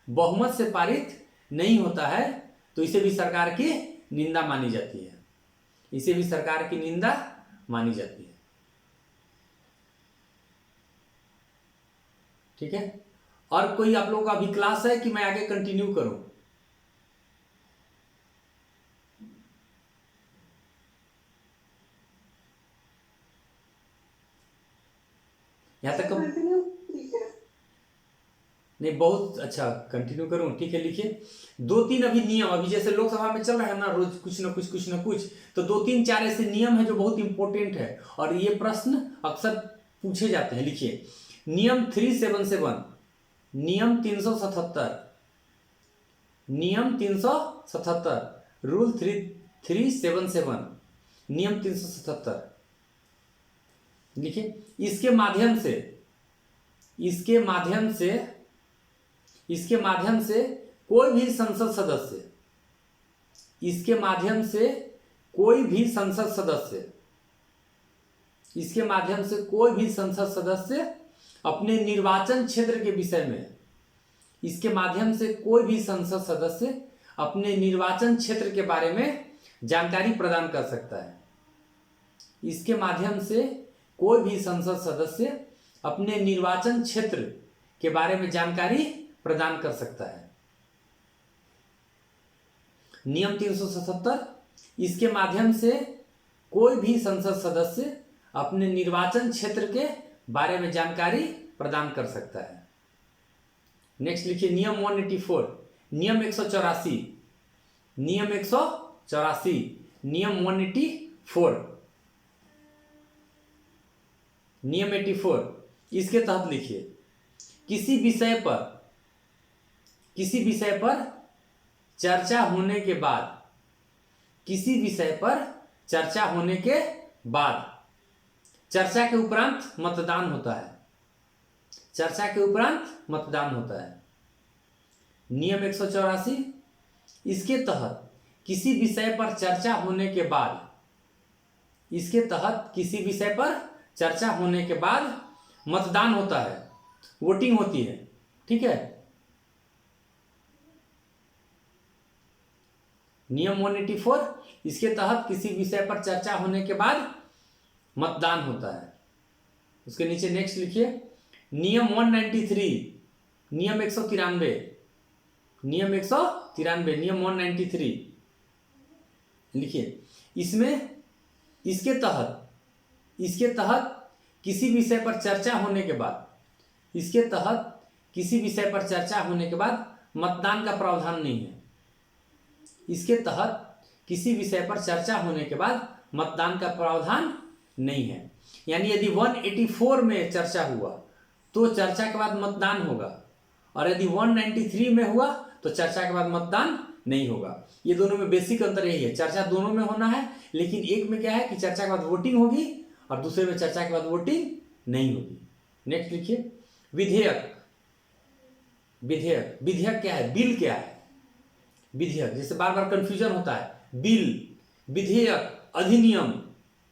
बहुमत से पारित नहीं होता है तो इसे भी सरकार की निंदा मानी जाती है, ठीक है। और कोई आप लोगों का अभी क्लास है कि मैं आगे कंटिन्यू करूं? यहां तक नहीं, बहुत अच्छा, कंटिन्यू करूं? ठीक है, लिखिए 2-3 अभी नियम, अभी जैसे लोकसभा में चल रहा है ना रोज कुछ ना कुछ, तो 2-3-4 ऐसे नियम है जो बहुत इंपॉर्टेंट है और ये प्रश्न अक्सर पूछे जाते हैं। लिखिए, नियम 377, नियम 377, रूल 377, नियम 377। लिखिए, इसके माध्यम से कोई भी संसद सदस्य अपने निर्वाचन क्षेत्र के विषय में, अपने निर्वाचन क्षेत्र के बारे में जानकारी प्रदान कर सकता है। इसके माध्यम से कोई भी संसद सदस्य अपने निर्वाचन क्षेत्र के बारे में जानकारी प्रदान कर सकता है। नियम 377, इसके माध्यम से कोई भी संसद सदस्य अपने निर्वाचन क्षेत्र के बारे में जानकारी प्रदान कर सकता है। नेक्स्ट लिखिए, नियम 184, नियम 184, नियम 84, इसके तहत लिखिए, किसी विषय पर चर्चा होने के बाद, चर्चा के उपरांत मतदान होता है। चर्चा के उपरांत मतदान होता है। नियम 184, इसके तहत किसी विषय पर चर्चा होने के बाद, इसके तहत किसी विषय पर चर्चा होने के बाद मतदान होता है, वोटिंग होती है। ठीक है। नियम 184, इसके तहत किसी विषय पर चर्चा होने के बाद मतदान होता है। उसके नीचे नेक्स्ट लिखिए, नियम 193, नियम 193, नियम 193, नियम 193 लिखिए। इसमें इसके तहत किसी विषय पर चर्चा होने के बाद, इसके तहत किसी विषय पर चर्चा होने के बाद मतदान का प्रावधान नहीं है। इसके तहत किसी विषय पर चर्चा होने के बाद मतदान का प्रावधान नहीं है। यानी यदि 184 में चर्चा हुआ तो चर्चा के बाद मतदान होगा, और यदि 193 में हुआ तो चर्चा के बाद मतदान नहीं होगा। ये दोनों में बेसिक अंतर यही है, चर्चा दोनों में होना है, लेकिन एक में क्या है कि चर्चा के बाद वोटिंग होगी और दूसरे में चर्चा के बाद वोटिंग नहीं होगी। नेक्स्ट लिखिए, विधेयक। विधेयक, विधेयक क्या है, बिल क्या है? विधेयक, जैसे बार बार कंफ्यूजन होता है, बिल, विधेयक, अधिनियम,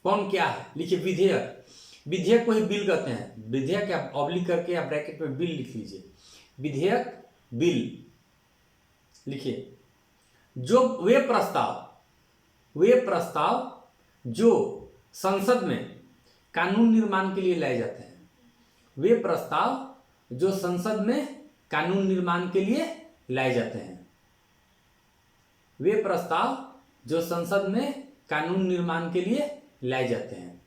कौन क्या है? लिखिए विधेयक। विधेयक को ही बिल कहते हैं। विधेयक या ऑब्लिक करके या ब्रैकेट में बिल लिख लीजिए। विधेयक, बिल लिखिए। जो वे प्रस्ताव जो संसद में कानून निर्माण के लिए लाए जाते हैं, वे प्रस्ताव जो संसद में कानून निर्माण के लिए लाए जाते हैं, वे प्रस्ताव जो संसद में कानून निर्माण के लिए लाए जाते हैं,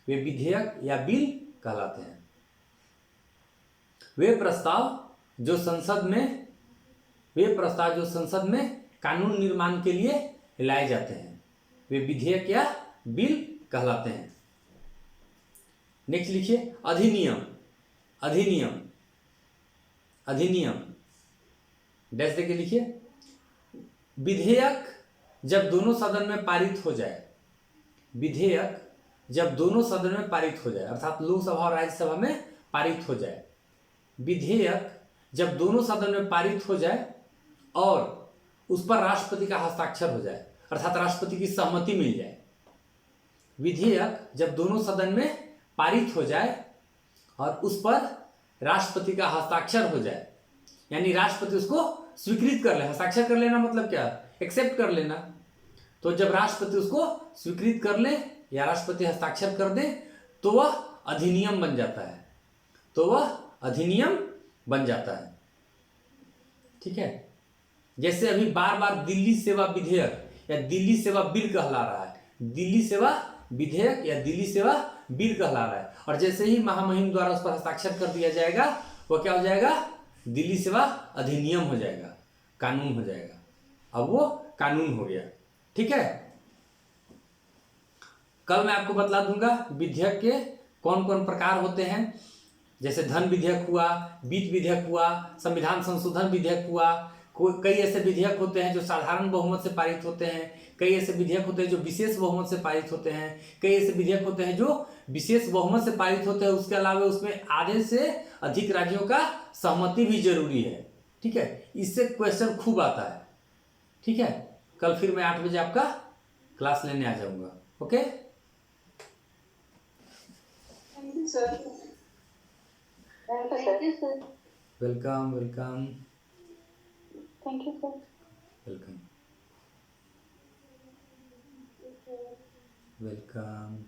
वे विधेयक या बिल कहलाते हैं। वे प्रस्ताव जो संसद में कानून निर्माण के लिए लाए जाते हैं, वे विधेयक या बिल कहलाते हैं। नेक्स्ट लिखिए, अधिनियम। अधिनियम, अधिनियम डैश देके लिखिए। विधेयक जब दोनों सदन में पारित हो जाए, विधेयक जब दोनों सदन में पारित हो जाए, अर्थात लोकसभा और राज्यसभा में पारित हो जाए, विधेयक जब दोनों सदन में पारित हो जाए और उस पर राष्ट्रपति का हस्ताक्षर हो जाए, अर्थात राष्ट्रपति की सहमति मिल जाए। विधेयक जब दोनों सदन में पारित हो जाए और उस पर राष्ट्रपति का हस्ताक्षर हो जाए, यानी राष्ट्रपति उसको स्वीकृत कर ले। हस्ताक्षर कर लेना मतलब क्या, एक्सेप्ट कर लेना। तो जब राष्ट्रपति उसको स्वीकृत कर ले या राष्ट्रपति हस्ताक्षर कर दे तो वह अधिनियम बन जाता है, तो वह अधिनियम बन जाता है। ठीक है। जैसे अभी बार बार दिल्ली सेवा विधेयक या दिल्ली सेवा बिल कहला रहा है, दिल्ली सेवा विधेयक या दिल्ली सेवा बिल कहला रहा है, और जैसे ही महामहिम द्वारा उस पर हस्ताक्षर कर दिया जाएगा वह क्या हो जाएगा, दिल्ली सेवा अधिनियम हो जाएगा, कानून हो जाएगा। अब वो कानून हो गया। ठीक है। कल मैं आपको बतला दूंगा विधेयक के कौन कौन प्रकार होते हैं। जैसे धन विधेयक हुआ, वित्त विधेयक हुआ, संविधान संशोधन विधेयक हुआ। कई ऐसे विधेयक होते हैं जो साधारण बहुमत से पारित होते हैं, कई ऐसे विधेयक होते हैं जो विशेष बहुमत से पारित होते हैं, कई ऐसे विधेयक होते हैं जो विशेष बहुमत से पारित होते हैं, उसके अलावा उसमें आधे से अधिक राज्यों का सहमति भी जरूरी है। ठीक है। इससे क्वेश्चन खूब आता है। ठीक है। कल फिर मैं 8 बजे आपका क्लास लेने आ जाऊंगा। Okay. Thank you sir. Thank you sir. Welcome welcome thank you sir. Welcome welcome.